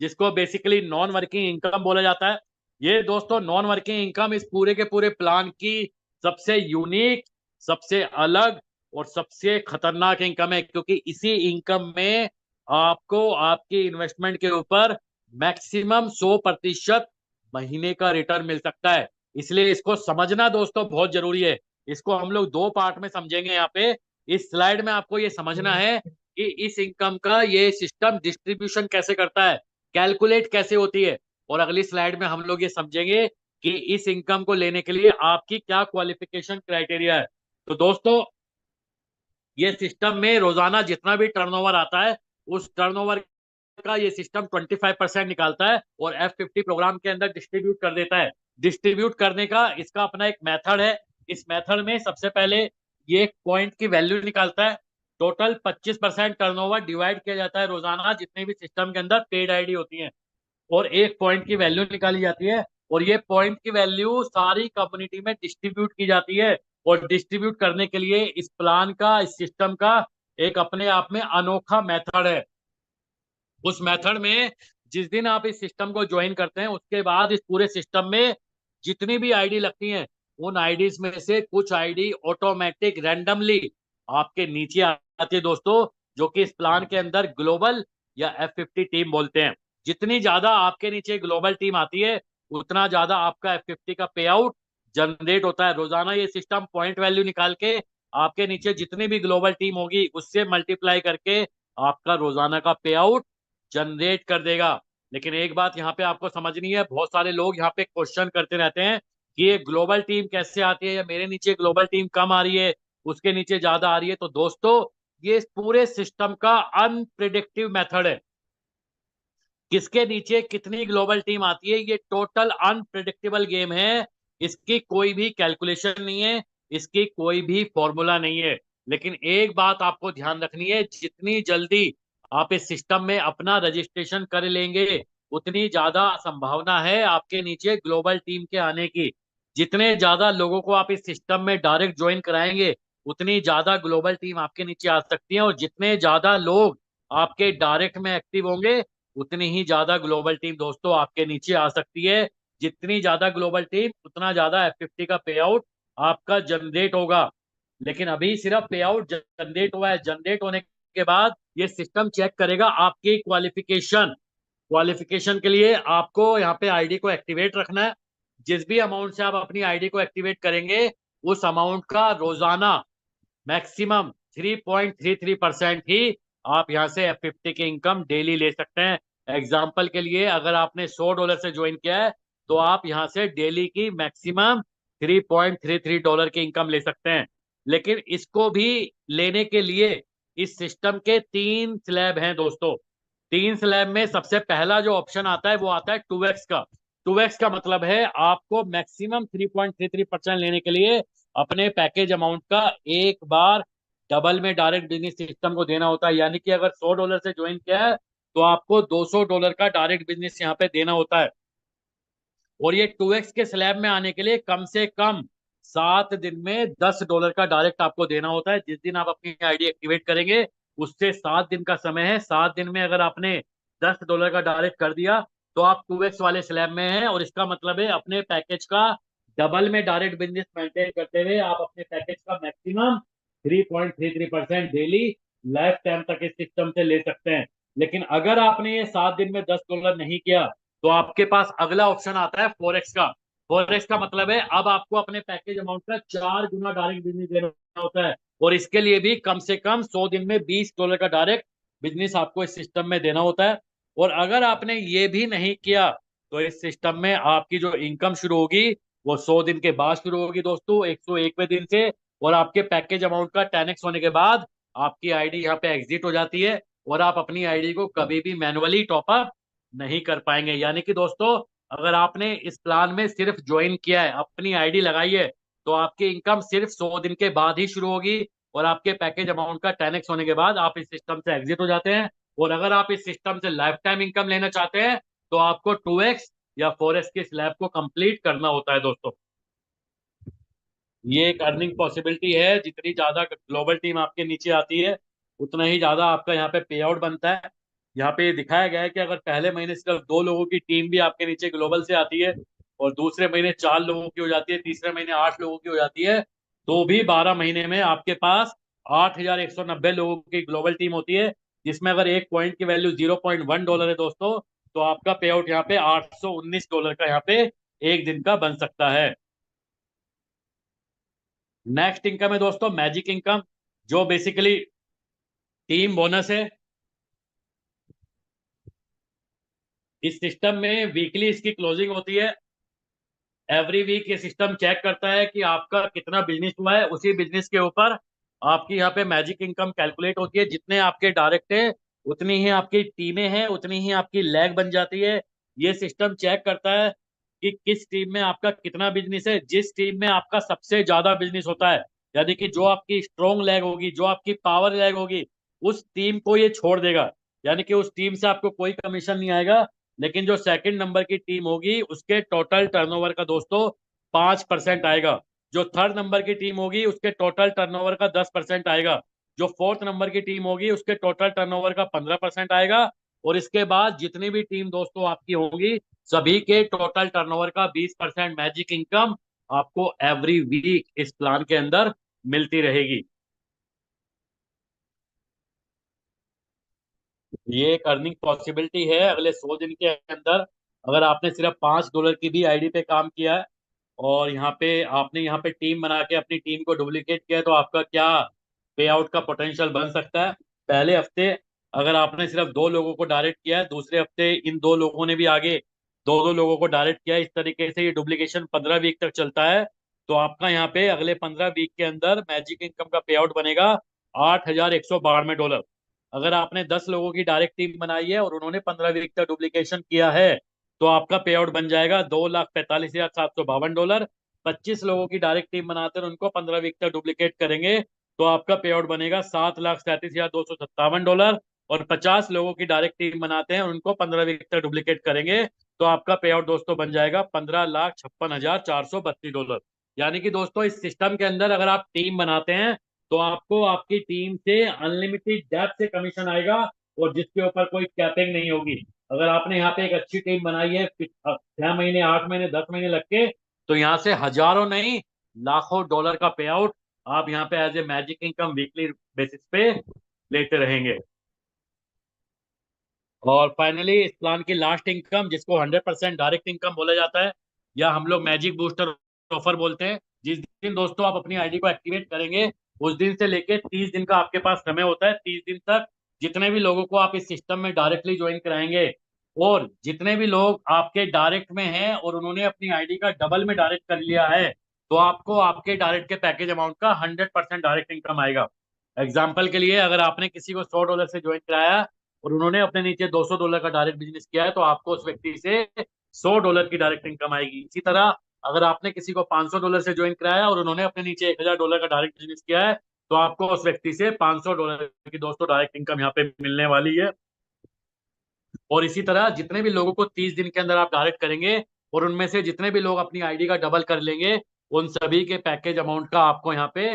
जिसको बेसिकली नॉन वर्किंग इनकम बोला जाता है। ये दोस्तों नॉन वर्किंग इनकम इस पूरे के पूरे प्लान की सबसे यूनिक, सबसे अलग और सबसे खतरनाक इनकम है, क्योंकि इसी इनकम में आपको आपकी इन्वेस्टमेंट के ऊपर मैक्सिमम 100% महीने का रिटर्न मिल सकता है। इसलिए इसको समझना दोस्तों बहुत जरूरी है। इसको हम लोग 2 पार्ट में समझेंगे। यहाँ पे इस स्लाइड में आपको ये समझना है कि इस इनकम का ये सिस्टम डिस्ट्रीब्यूशन कैसे करता है, कैलकुलेट कैसे होती है। और अगली स्लाइड में हम लोग ये समझेंगे कि इस इनकम को लेने के लिए आपकी क्या क्वालिफिकेशन क्राइटेरिया है। तो दोस्तों ये सिस्टम में रोजाना जितना भी टर्नओवर आता है उस टर्नओवर का ये सिस्टम 25% निकालता है और F50 प्रोग्राम के अंदर डिस्ट्रीब्यूट कर देता है। डिस्ट्रीब्यूट करने का इसका अपना एक मेथड है। इस मेथड में सबसे पहले ये एक पॉइंट की वैल्यू निकालता है। टोटल 25% टर्नओवर डिवाइड किया जाता है रोजाना जितने भी सिस्टम के अंदर पेड आईडी होती है, और एक पॉइंट की वैल्यू निकाली जाती है। और ये पॉइंट की वैल्यू सारी कम्युनिटी में डिस्ट्रीब्यूट की जाती है। और डिस्ट्रीब्यूट करने के लिए इस प्लान का, इस सिस्टम का एक अपने आप में अनोखा मेथड है। उस मेथड में जिस दिन आप इस सिस्टम को ज्वाइन करते हैं उसके बाद इस पूरे सिस्टम में जितनी भी आईडी लगती हैं उन आईडीज में से कुछ आईडी ऑटोमेटिक रैंडमली आपके नीचे आती है दोस्तों, जो कि इस प्लान के अंदर ग्लोबल या F50 टीम बोलते हैं। जितनी ज्यादा आपके नीचे ग्लोबल टीम आती है उतना ज्यादा आपका F50 का पे आउट जनरेट होता है। रोजाना ये सिस्टम पॉइंट वैल्यू निकाल के आपके नीचे जितनी भी ग्लोबल टीम होगी उससे मल्टीप्लाई करके आपका रोजाना का पे आउट जनरेट कर देगा। लेकिन एक बात यहाँ पे आपको समझनी है, बहुत सारे लोग यहाँ पे क्वेश्चन करते रहते हैं कि ये ग्लोबल टीम कैसे आती है, या मेरे नीचे ग्लोबल टीम कम आ रही है उसके नीचे ज्यादा आ रही है। तो दोस्तों ये पूरे सिस्टम का अनप्रिडिक्टिव मेथड है। किसके नीचे कितनी ग्लोबल टीम आती है ये टोटल अनप्रिडिक्टेबल गेम है। इसकी कोई भी कैलकुलेशन नहीं है, इसकी कोई भी फॉर्मूला नहीं है। लेकिन एक बात आपको ध्यान रखनी है, जितनी जल्दी आप इस सिस्टम में अपना रजिस्ट्रेशन कर लेंगे उतनी ज्यादा संभावना है आपके नीचे ग्लोबल टीम के आने की। जितने ज्यादा लोगों को आप इस सिस्टम में डायरेक्ट ज्वाइन कराएंगे उतनी ज्यादा ग्लोबल टीम आपके नीचे आ सकती है। और जितने ज्यादा लोग आपके डायरेक्ट में एक्टिव होंगे उतनी ही ज्यादा ग्लोबल टीम दोस्तों आपके नीचे आ सकती है। जितनी ज्यादा ग्लोबल टीम उतना ज्यादा F50 का पे आउट आपका जनरेट होगा। लेकिन अभी सिर्फ पे आउट जनरेट हुआ है। जनरेट होने के बाद ये सिस्टम चेक करेगा आपकी क्वालिफिकेशन। क्वालिफिकेशन के लिए आपको यहाँ पे आईडी को एक्टिवेट रखना है। जिस भी अमाउंट से आप अपनी आईडी को एक्टिवेट करेंगे उस अमाउंट का रोजाना मैक्सिमम 3.33% ही आप यहाँ से F50 की इनकम डेली ले सकते हैं। एग्जाम्पल के लिए अगर आपने $100 से ज्वाइन किया है तो आप यहाँ से डेली की मैक्सिमम $3.33 की इनकम ले सकते हैं। लेकिन इसको भी लेने के लिए इस सिस्टम के 3 स्लैब हैं दोस्तों। 3 स्लैब में सबसे पहला जो ऑप्शन आता है वो आता है 2x का। 2x का मतलब है आपको मैक्सिमम 3.33% लेने के लिए अपने पैकेज अमाउंट का एक बार डबल में डायरेक्ट बिजनेस सिस्टम को देना होता है। यानी कि अगर $100 से ज्वाइन किया है तो आपको $200 का डायरेक्ट बिजनेस यहाँ पे देना होता है। और ये 2x के स्लैब में आने के लिए कम से कम 7 दिन में $10 का डायरेक्ट आपको देना होता है। जिस दिन आप अपनी आईडी एक्टिवेट करेंगे उससे 7 दिन का समय है। 7 दिन में अगर आपने $10 का डायरेक्ट कर दिया तो आप 2x वाले स्लैब में हैं। और इसका मतलब है अपने पैकेज का डबल में डायरेक्ट बिजनेस मेंटेन करते हुए आप अपने पैकेज का मैक्सिमम 3.33% डेली लाइफ टाइम तक इस सिस्टम से ले सकते हैं। लेकिन अगर आपने ये 7 दिन में $10 नहीं किया तो आपके पास अगला ऑप्शन आता है 4x का। 4x का मतलब है अब आपको अपने पैकेज अमाउंट का 4 गुना डायरेक्ट बिजनेस देना होता है। और इसके लिए भी कम से कम 100 दिन में $20 का डायरेक्ट बिजनेस आपको इस सिस्टम में देना होता है। और अगर आपने ये भी नहीं किया तो इस सिस्टम में आपकी जो इनकम शुरू होगी वो 100 दिन के बाद शुरू होगी दोस्तों, 101वें दिन से। और आपके पैकेज अमाउंट का 10x होने के बाद आपकी आईडी यहाँ पे एग्जिट हो जाती है और आप अपनी आईडी को कभी भी मैनुअली टॉपअप नहीं कर पाएंगे। यानी कि दोस्तों अगर आपने इस प्लान में सिर्फ ज्वाइन किया है, अपनी आईडी लगाई है, तो आपकी इनकम सिर्फ 100 दिन के बाद ही शुरू होगी। और आपके पैकेज अमाउंट का 10x होने के बाद आप इस सिस्टम से एग्जिट हो जाते हैं। और अगर आप इस सिस्टम से लाइफ टाइम इनकम लेना चाहते हैं तो आपको 2x या 4x के स्लैब को कंप्लीट करना होता है दोस्तों। ये एक अर्निंग पॉसिबिलिटी है। जितनी ज्यादा ग्लोबल टीम आपके नीचे आती है उतना ही ज्यादा आपका यहाँ पे पे आउट बनता है। यहाँ पे दिखाया गया है कि अगर पहले महीने सिर्फ 2 लोगों की टीम भी आपके नीचे ग्लोबल से आती है और दूसरे महीने 4 लोगों की हो जाती है, तीसरे महीने 8 लोगों की हो जाती है, तो भी 12 महीने में आपके पास 8,190 लोगों की ग्लोबल टीम होती है। जिसमें अगर एक पॉइंट की वैल्यू $0.1 है दोस्तों तो आपका पे आउट यहाँ पे $819 का यहाँ पे एक दिन का बन सकता है। नेक्स्ट इनकम है दोस्तों मैजिक इनकम, जो बेसिकली टीम बोनस है। इस सिस्टम में वीकली इसकी क्लोजिंग होती है। एवरी वीक ये सिस्टम चेक करता है कि आपका कितना बिजनेस हुआ है। उसी बिजनेस के ऊपर आपकी यहाँ पे मैजिक इनकम कैलकुलेट होती है। जितने आपके डायरेक्ट है उतनी ही आपकी टीमें हैं, उतनी ही आपकी लैग बन जाती है। ये सिस्टम चेक करता है कि किस टीम में आपका कितना बिजनेस है। जिस टीम में आपका सबसे ज्यादा बिजनेस होता है, यानी कि जो आपकी स्ट्रॉन्ग लैग होगी, जो आपकी पावर लैग होगी, उस टीम को ये छोड़ देगा। यानी कि उस टीम से आपको कोई कमीशन नहीं आएगा। लेकिन जो सेकंड नंबर की टीम होगी उसके टोटल टर्नओवर का दोस्तों 5% आएगा। जो थर्ड नंबर की टीम होगी उसके टोटल टर्नओवर का 10% आएगा। जो फोर्थ नंबर की टीम होगी उसके टोटल टर्नओवर का 15% आएगा। और इसके बाद जितनी भी टीम दोस्तों आपकी होंगी सभी के टोटल टर्नओवर का 20% मैजिक इनकम आपको एवरी वीक इस प्लान के अंदर मिलती रहेगी। ये एक अर्निंग पॉसिबिलिटी है अगले 100 दिन के अंदर। अगर आपने सिर्फ $5 की भी आईडी पे काम किया है और यहाँ पे आपने यहाँ पे टीम बना के अपनी टीम को डुप्लीकेट किया है तो आपका क्या पे आउट का पोटेंशियल बन सकता है। पहले हफ्ते अगर आपने सिर्फ 2 लोगों को डायरेक्ट किया है, दूसरे हफ्ते इन 2 लोगों ने भी आगे 2-2 लोगों को डायरेक्ट किया है, इस तरीके से ये डुप्लीकेशन 15 वीक तक चलता है। तो आपका यहाँ पे अगले 15 वीक के अंदर मैजिक इनकम का पे आउट बनेगा $8,192। अगर आपने 10 लोगों की डायरेक्ट टीम बनाई है और उन्होंने 15 वीक तक डुप्लीकेशन किया है तो आपका पे आउट बन जाएगा $2,45,752। 25 लोगों की डायरेक्ट टीम बनाते हैं उनको 15 वीक तक डुप्लीकेट करेंगे तो आपका पे आउट बनेगा $7,37,257। और 50 लोगों की डायरेक्ट टीम बनाते हैं उनको 15 वीक तक डुप्लीकेट करेंगे तो आपका पे आउट दोस्तों बन जाएगा $15,56,432। यानी कि दोस्तों इस सिस्टम के अंदर अगर आप टीम बनाते हैं तो आपको आपकी टीम से अनलिमिटेड डेप्थ से कमीशन आएगा और जिसके ऊपर कोई कैपिंग नहीं होगी। अगर आपने यहाँ पे एक अच्छी टीम बनाई है 6 महीने, 8 महीने, 10 महीने लग के, तो यहाँ से हजारों नहीं लाखों डॉलर का पे आउट आप यहाँ पे as a magic income weekly basis पे लेते रहेंगे। और फाइनली इस प्लान की लास्ट इनकम, जिसको 100% डायरेक्ट इनकम बोला जाता है, या हम लोग मैजिक बूस्टर ऑफर बोलते हैं, जिस दिन दोस्तों आप अपनी आईडी को एक्टिवेट करेंगे उस दिन से लेके 30 दिन का आपके पास समय होता है। 30 दिन तक जितने भी लोगों को आप इस सिस्टम में डायरेक्टली ज्वाइन कराएंगे, और जितने भी लोग आपके डायरेक्ट में हैं और उन्होंने अपनी आईडी का डबल में डायरेक्ट कर लिया है, तो आपको आपके डायरेक्ट के पैकेज अमाउंट का 100% डायरेक्ट इनकम आएगा। एग्जाम्पल के लिए, अगर आपने किसी को $100 से ज्वाइन कराया और उन्होंने अपने नीचे $200 का डायरेक्ट बिजनेस किया है, तो आपको उस व्यक्ति से $100 की डायरेक्ट इनकम आएगी। इसी तरह अगर आपने किसी को $500 से ज्वाइन कराया और उन्होंने अपने नीचे $1000 का डायरेक्ट बिजनेस किया है, तो आपको उस व्यक्ति से $500 की दोस्तों डायरेक्ट इनकम यहाँ पे मिलने वाली है। और इसी तरह जितने भी लोगों को 30 दिन के अंदर आप डायरेक्ट करेंगे और उनमें से जितने भी लोग अपनी आईडी का डबल कर लेंगे, उन सभी के पैकेज अमाउंट का आपको यहाँ पे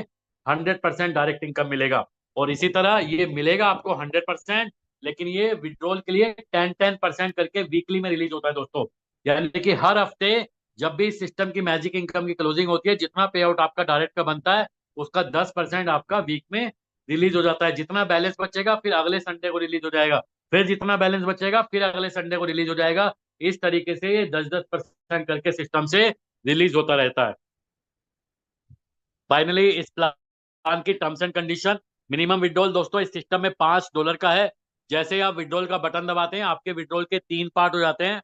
100% डायरेक्ट इनकम मिलेगा। और इसी तरह ये मिलेगा आपको 100%, लेकिन ये विड्रॉल के लिए 10-10% करके वीकली में रिलीज होता है दोस्तों। यानी कि हर हफ्ते जब भी सिस्टम की मैजिक इनकम की क्लोजिंग होती है, जितना पे आउट आपका डायरेक्ट का बनता है उसका 10% आपका वीक में रिलीज हो जाता है। जितना बैलेंस बचेगा फिर अगले संडे को रिलीज हो जाएगा, फिर जितना बैलेंस बचेगा फिर अगले संडे को रिलीज हो जाएगा। इस तरीके से ये 10-10% करके सिस्टम से रिलीज होता रहता है। फाइनली इस प्लान की terms and condition, minimum withdrawal दोस्तों इस सिस्टम में $5 का है। जैसे ही आप विड्रॉल का बटन दबाते हैं, आपके विड्रॉल के 3 पार्ट हो जाते हैं।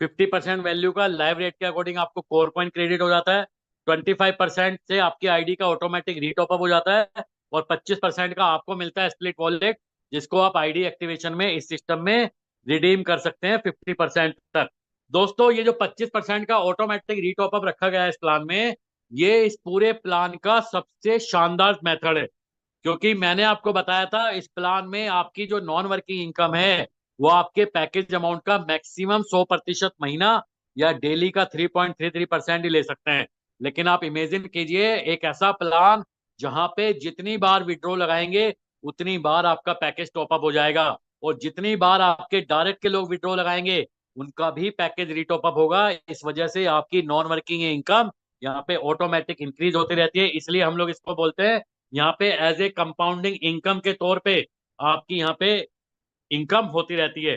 50% वैल्यू का लाइव रेट के अकॉर्डिंग आपको कोर कॉइन क्रेडिट हो जाता है। 25% से आपकी आईडी का ऑटोमेटिक रीटॉपअप हो जाता है, और 25% का आपको मिलता है स्प्लिट वॉलेट, जिसको आप आईडी एक्टिवेशन में इस सिस्टम में रिडीम कर सकते हैं 50% तक। दोस्तों ये जो 25% का ऑटोमेटिक रीटॉपअप रखा गया है इस प्लान में, ये इस पूरे प्लान का सबसे शानदार मेथड है। क्योंकि मैंने आपको बताया था इस प्लान में आपकी जो नॉन वर्किंग इनकम है वो आपके पैकेज अमाउंट का मैक्सिमम 100% महीना या डेली का 3.33% ही ले सकते हैं। लेकिन आप इमेजिन कीजिए एक ऐसा प्लान जहां पे जितनी बार विड्रॉ लगाएंगे उतनी बार आपका पैकेज टॉपअप हो जाएगा, और जितनी बार आपके डायरेक्ट के लोग विड्रॉ लगाएंगे उनका भी पैकेज रिटॉपअप होगा। इस वजह से आपकी नॉन वर्किंग इनकम यहाँ पे ऑटोमेटिक इंक्रीज होती रहती है। इसलिए हम लोग इसको बोलते हैं यहाँ पे एज ए कंपाउंडिंग इनकम के तौर पे आपकी यहाँ पे इनकम होती रहती है।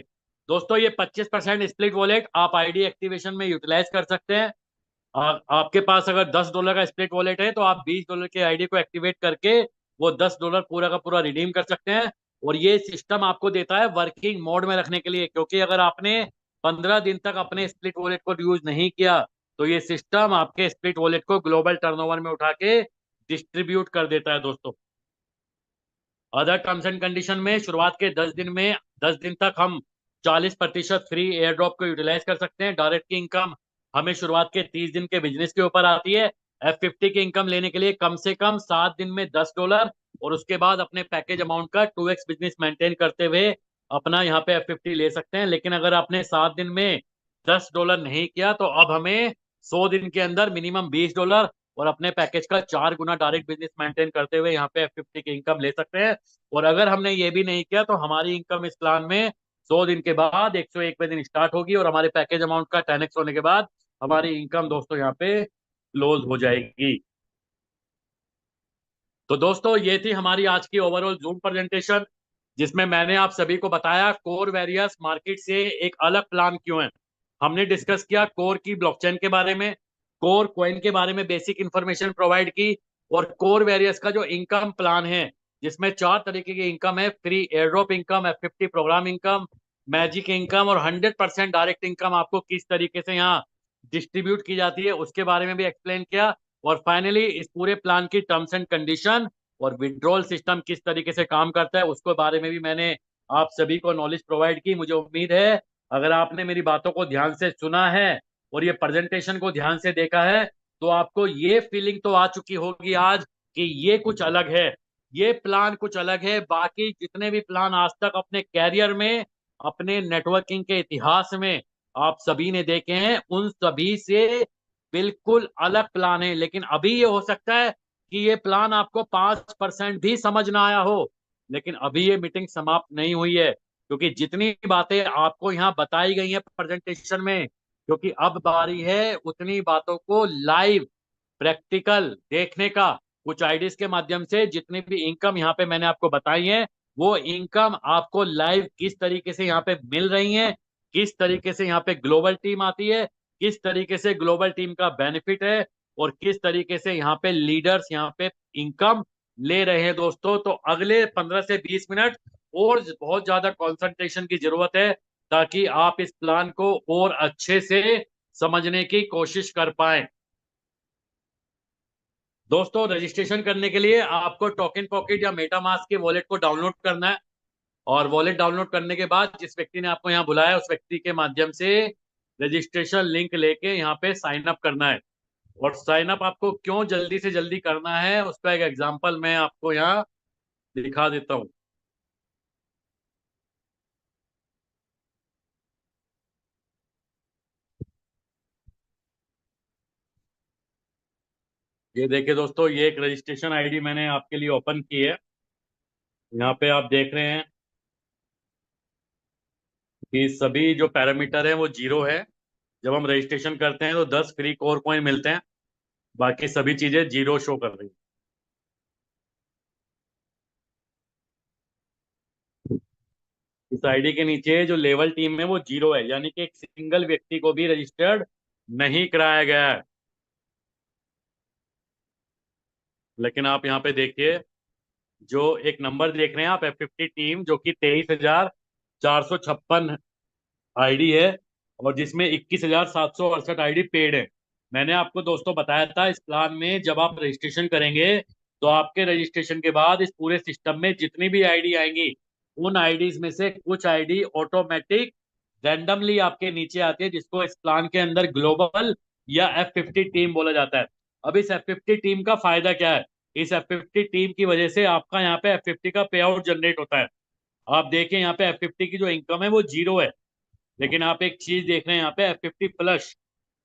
दोस्तों ये 25% स्प्लिट वॉलेट आप आईडी एक्टिवेशन में यूटिलाइज कर सकते हैं। आपके पास अगर $10 का स्प्लिट वॉलेट है, तो आप $20 के आईडी को एक्टिवेट करके वो $10 पूरा का पूरा रिडीम कर सकते हैं। और ये सिस्टम आपको देता है वर्किंग मोड में रखने के लिए, क्योंकि अगर आपने 15 दिन तक अपने स्प्लिट वॉलेट को यूज नहीं किया, तो ये सिस्टम आपके स्प्लिट वॉलेट को ग्लोबल टर्नओवर में उठा के डिस्ट्रीब्यूट कर देता है दोस्तों। अदर टर्म्स एंड कंडीशन में शुरुआत के 10 दिन तक हम 40% फ्री एयर ड्रॉप को यूटिलाइज कर सकते हैं। डायरेक्ट की इनकम हमें शुरुआत के 30 दिन के बिजनेस के ऊपर आती है। F50 की इनकम लेने के लिए कम से कम 7 दिन में $10, और उसके बाद अपने पैकेज अमाउंट का 2x बिजनेस मेंटेन करते हुए अपना यहाँ पे F50 ले सकते हैं। लेकिन अगर आपने 7 दिन में $10 नहीं किया, तो अब हमें 100 दिन के अंदर मिनिमम $20 और अपने पैकेज का 4 गुना डायरेक्ट बिजनेस मेंटेन करते हुए यहाँ पे F50 की इनकम ले सकते हैं। और अगर हमने ये भी नहीं किया, तो हमारी इनकम इस प्लान में 100 दिन के बाद 101वें दिन स्टार्ट होगी, और हमारे पैकेज अमाउंट का 10x होने के बाद हमारी इनकम दोस्तों यहाँ पे क्लोज हो जाएगी। तो दोस्तों ये थी हमारी आज की ओवरऑल जूम प्रेजेंटेशन, जिसमें मैंने आप सभी को बताया कोर वेरियस मार्केट से एक अलग प्लान क्यों है। हमने डिस्कस किया कोर की ब्लॉकचेन के बारे में, कोर कॉइन के बारे में बेसिक इंफॉर्मेशन प्रोवाइड की, और कोर वेरियस का जो इनकम प्लान है जिसमें 4 तरीके की इनकम है, free airdrop income, F50 programme income, magic income और 100% डायरेक्ट इनकम आपको किस तरीके से यहाँ डिस्ट्रीब्यूट की जाती है उसके बारे में भी एक्सप्लेन किया। और फाइनली इस पूरे प्लान की टर्म्स एंड कंडीशन और विड्रॉल सिस्टम किस तरीके से काम करता है उसके बारे में भी मैंने आप सभी को नॉलेज प्रोवाइड की। मुझे उम्मीद है अगर आपने मेरी बातों को ध्यान से सुना है और ये प्रेजेंटेशन को ध्यान से देखा है, तो आपको ये फीलिंग तो आ चुकी होगी आज कि ये कुछ अलग है, ये प्लान कुछ अलग है। बाकी जितने भी प्लान आज तक अपने कैरियर में, अपने नेटवर्किंग के इतिहास में आप सभी ने देखे हैं, उन सभी से बिल्कुल अलग प्लान है। लेकिन अभी ये हो सकता है कि ये प्लान आपको 5% भी समझ ना आया हो, लेकिन अभी ये मीटिंग समाप्त नहीं हुई है, क्योंकि जितनी बातें आपको यहाँ बताई गई हैं प्रेजेंटेशन में, क्योंकि अब बारी है उतनी बातों को लाइव प्रैक्टिकल देखने का। कुछ आईडीज के माध्यम से जितनी भी इनकम यहाँ पे मैंने आपको बताई है, वो इनकम आपको लाइव किस तरीके से यहाँ पे मिल रही है, किस तरीके से यहाँ पे ग्लोबल टीम आती है, किस तरीके से ग्लोबल टीम का बेनिफिट है, और किस तरीके से यहाँ पे लीडर्स यहाँ पे इनकम ले रहे हैं दोस्तों। तो अगले 15 से 20 मिनट और बहुत ज्यादा कंसंट्रेशन की जरूरत है, ताकि आप इस प्लान को और अच्छे से समझने की कोशिश कर पाए। दोस्तों, रजिस्ट्रेशन करने के लिए आपको टोकन पॉकेट या मेटामास्क के वॉलेट को डाउनलोड करना है, और वॉलेट डाउनलोड करने के बाद जिस व्यक्ति ने आपको यहाँ बुलाया उस व्यक्ति के माध्यम से रजिस्ट्रेशन लिंक लेके यहाँ पे साइन अप करना है। और साइन अप आपको क्यों जल्दी से जल्दी करना है उसका एक एग्जांपल मैं आपको यहाँ दिखा देता हूँ। ये देखिए दोस्तों, ये एक रजिस्ट्रेशन आईडी मैंने आपके लिए ओपन की है। यहाँ पे आप देख रहे हैं कि सभी जो पैरामीटर है वो जीरो है। जब हम रजिस्ट्रेशन करते हैं तो 10 फ्री कोर कॉइन मिलते हैं, बाकी सभी चीजें जीरो शो कर रही है। इस आईडी के नीचे जो लेवल टीम है वो जीरो है, यानी कि एक सिंगल व्यक्ति को भी रजिस्टर्ड नहीं कराया गया है। लेकिन आप यहाँ पे देखिए, जो एक नंबर देख रहे हैं आप, F50 टीम, जो कि 23,456 आईडी है, और जिसमें 21,768 आईडी पेड है। मैंने आपको दोस्तों बताया था इस प्लान में जब आप रजिस्ट्रेशन करेंगे तो आपके रजिस्ट्रेशन के बाद इस पूरे सिस्टम में जितनी भी आईडी आएंगी, उन आईडीज में से कुछ आईडी ऑटोमेटिक रैंडमली आपके नीचे आती है, जिसको इस प्लान के अंदर ग्लोबल या F50 टीम बोला जाता है। अब इस F50 टीम का फायदा क्या है? इस F50 टीम की वजह से आपका यहाँ पे F50 का पे आउट जनरेट होता है। आप देखें यहाँ पे F50 की जो इनकम है वो जीरो है, लेकिन आप एक चीज देख रहे हैं यहाँ पे F50 प्लस,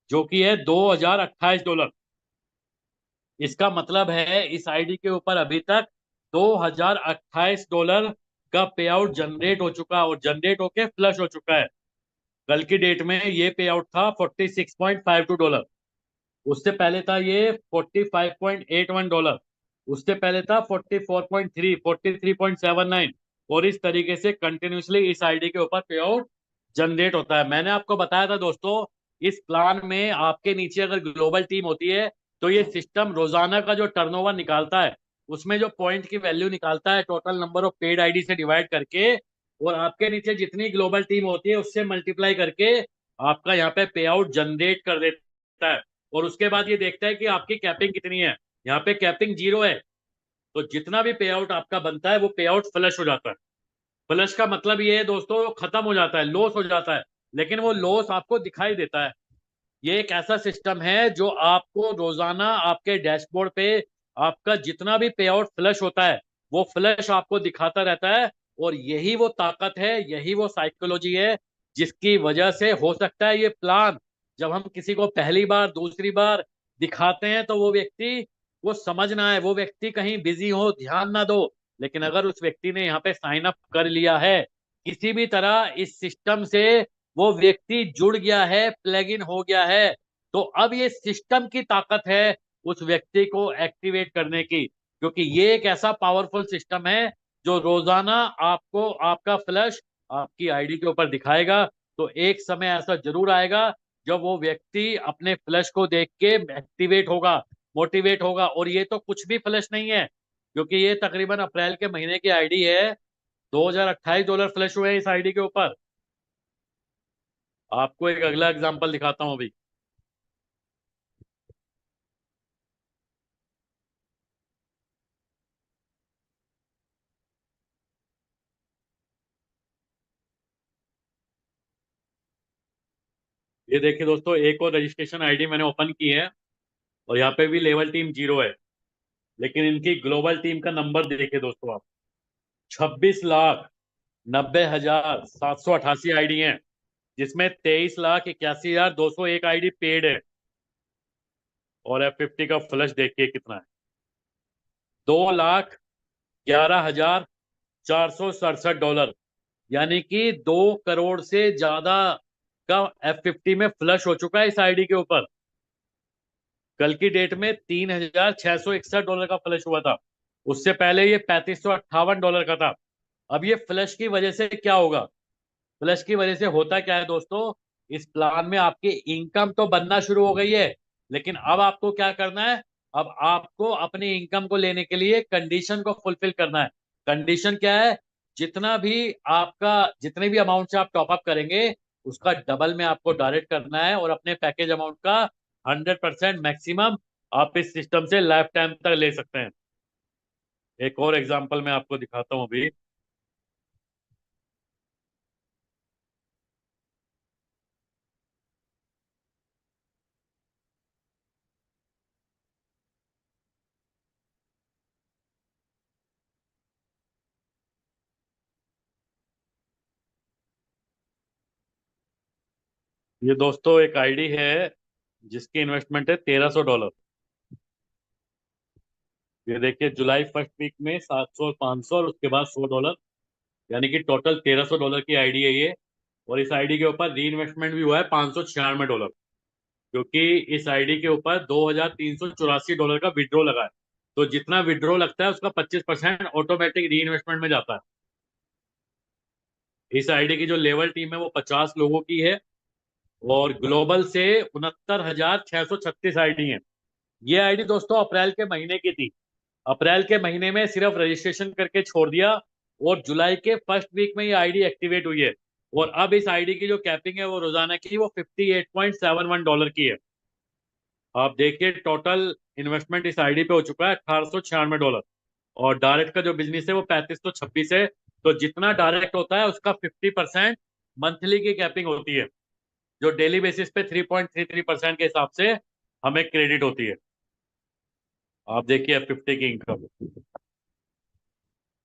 जो कि है $2028। इसका मतलब है इस आईडी के ऊपर अभी तक $2028 का पे आउट जनरेट हो चुका है, और जनरेट होके फ्लश हो चुका है। कल की डेट में ये पे आउट था $46.52। उससे पहले था ये $45.81। उससे पहले था 44.3, 43.79। और इस तरीके से कंटिन्यूसली इस आईडी के ऊपर पे आउट जनरेट होता है। मैंने आपको बताया था दोस्तों, इस प्लान में आपके नीचे अगर ग्लोबल टीम होती है तो ये सिस्टम रोजाना का जो टर्नओवर निकालता है, उसमें जो पॉइंट की वैल्यू निकालता है total number of paid ID से डिवाइड करके, और आपके नीचे जितनी ग्लोबल टीम होती है उससे मल्टीप्लाई करके आपका यहाँ पे पे आउट जनरेट कर देता है। और उसके बाद ये देखता है कि आपकी कैपिंग कितनी है। यहाँ पे कैपिंग जीरो है, तो जितना भी पे आउट आपका बनता है वो पे आउट फ्लश हो जाता है। फ्लश का मतलब ये है दोस्तों, खत्म हो जाता है, लॉस हो जाता है, लेकिन वो लॉस आपको दिखाई देता है। ये एक ऐसा सिस्टम है जो आपको रोजाना आपके डैशबोर्ड पे आपका जितना भी पे आउट फ्लश होता है वो फ्लश आपको दिखाता रहता है। और यही वो ताकत है, यही वो साइकोलॉजी है जिसकी वजह से हो सकता है ये प्लान जब हम किसी को पहली बार दूसरी बार दिखाते हैं तो वो व्यक्ति वो समझ ना आए, वो व्यक्ति कहीं बिजी हो, ध्यान ना दो। लेकिन अगर उस व्यक्ति ने यहाँ पे साइन अप कर लिया है किसी भी तरह इस सिस्टम से, वो व्यक्ति जुड़ गया है, प्लग इन हो गया है, तो अब ये सिस्टम की ताकत है उस व्यक्ति को एक्टिवेट करने की, क्योंकि ये एक ऐसा पावरफुल सिस्टम है जो रोजाना आपको आपका फ्लश आपकी आईडी के ऊपर दिखाएगा। तो एक समय ऐसा जरूर आएगा जब वो व्यक्ति अपने फ्लश को देख के एक्टिवेट होगा, मोटिवेट होगा। और ये तो कुछ भी फ्लश नहीं है, क्योंकि ये तकरीबन अप्रैल के महीने की आईडी है। $2028 फ्लश हुए हैं इस आईडी के ऊपर। आपको एक अगला एग्जांपल दिखाता हूं अभी। ये देखिए दोस्तों, एक और रजिस्ट्रेशन आईडी मैंने ओपन की है, और यहाँ पे भी लेवल टीम जीरो है, लेकिन इनकी ग्लोबल टीम का नंबर देखिए दोस्तों आप, 26,90,788 आईडी है, जिसमें 23,81,201 आईडी पेड है। और F50 का फ्लश देखिए कितना है, $2,11,467। यानी कि 2 करोड़ से ज्यादा का F50 में फ्लश हो चुका है इस आईडी के ऊपर। कल की डेट में $3,661 का फ्लश हुआ था। उससे पहले ये $3,558 का था। अब ये फ्लश की वजह से क्या होगा? फ्लश की वजह से होता क्या है दोस्तों, इस प्लान में आपकी इनकम तो बनना शुरू हो गई है, लेकिन अब आपको क्या करना है? अब आपको अपनी इनकम को लेने के लिए कंडीशन को फुलफिल करना है। कंडीशन क्या है? जितना भी आपका, जितने भी अमाउंट से आप टॉपअप करेंगे उसका डबल में आपको डायरेक्ट करना है, और अपने पैकेज अमाउंट का 100% मैक्सिमम आप इस सिस्टम से लाइफ टाइम तक ले सकते हैं। एक और एग्जांपल मैं आपको दिखाता हूँ अभी। ये दोस्तों एक आईडी है जिसकी इन्वेस्टमेंट है $1,300। ये देखिए, जुलाई फर्स्ट वीक में 700, 500 और उसके बाद $100, यानी कि टोटल $1,300 की आईडी है ये। और इस आईडी के ऊपर री इन्वेस्टमेंट भी हुआ है $596, क्योंकि इस आईडी के ऊपर $2,384 का विड्रॉ लगा है। तो जितना विड्रॉ लगता है उसका 25% ऑटोमेटिक री इन्वेस्टमेंट में जाता है। इस आईडी की जो लेवल टीम है वो 50 लोगों की है, और ग्लोबल से 69,636 आईडी है। ये आईडी दोस्तों अप्रैल के महीने की थी। अप्रैल के महीने में सिर्फ रजिस्ट्रेशन करके छोड़ दिया, और जुलाई के फर्स्ट वीक में ये आईडी एक्टिवेट हुई है। और अब इस आईडी की जो कैपिंग है वो रोजाना की वो $58.71 की है। आप देखिए, टोटल इन्वेस्टमेंट इस आईडी पे हो चुका है $1,896, और डायरेक्ट का जो बिजनेस है वो 3526 है। तो जितना डायरेक्ट होता है उसका 50% मंथली की कैपिंग होती है, जो डेली बेसिस पे 3.33% के हिसाब से हमें क्रेडिट होती है। आप देखिए F50 की इनकम,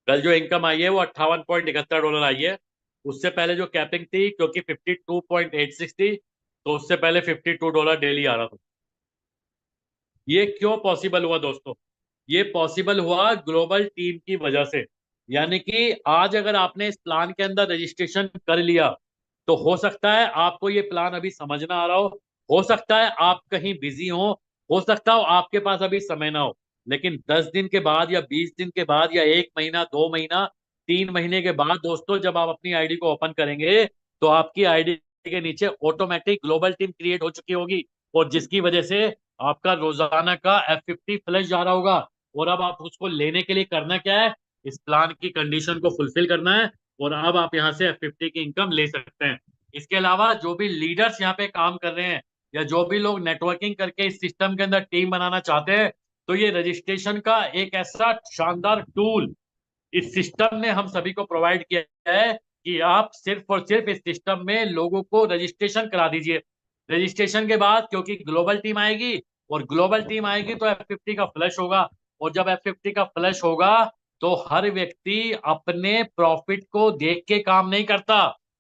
कल जो इनकम आई है वो $58.71 आई है। उससे पहले जो कैपिंग थी, क्योंकि 52.86 थी, तो उससे पहले $52 डेली आ रहा था। ये क्यों पॉसिबल हुआ दोस्तों? ये पॉसिबल हुआ ग्लोबल टीम की वजह से। यानी कि आज अगर आपने इस प्लान के अंदर रजिस्ट्रेशन कर लिया, तो हो सकता है आपको ये प्लान अभी समझ ना आ रहा हो सकता है आप कहीं बिजी हो सकता हो आपके पास अभी समय ना हो, लेकिन 10 दिन के बाद या 20 दिन के बाद या 1 महीना, 2 महीना, 3 महीने के बाद दोस्तों, जब आप अपनी आईडी को ओपन करेंगे तो आपकी आईडी के नीचे ऑटोमेटिक ग्लोबल टीम क्रिएट हो चुकी होगी, और जिसकी वजह से आपका रोजाना का F50 फ्लश जा रहा होगा। और अब आप उसको लेने के लिए करना क्या है? इस प्लान की कंडीशन को फुलफिल करना है, और अब आप यहाँ से F50 की इनकम ले सकते हैं। इसके अलावा जो भी लीडर्स यहाँ पे काम कर रहे हैं, या जो भी लोग नेटवर्किंग करके इस सिस्टम के अंदर टीम बनाना चाहते हैं, तो ये रजिस्ट्रेशन का एक ऐसा शानदार टूल इस सिस्टम ने हम सभी को प्रोवाइड किया है कि आप सिर्फ और सिर्फ इस सिस्टम में लोगों को रजिस्ट्रेशन करा दीजिए। रजिस्ट्रेशन के बाद क्योंकि ग्लोबल टीम आएगी, और ग्लोबल टीम आएगी तो F50 का फ्लश होगा, और जब F50 का फ्लश होगा तो हर व्यक्ति अपने प्रॉफिट को देख के काम नहीं करता,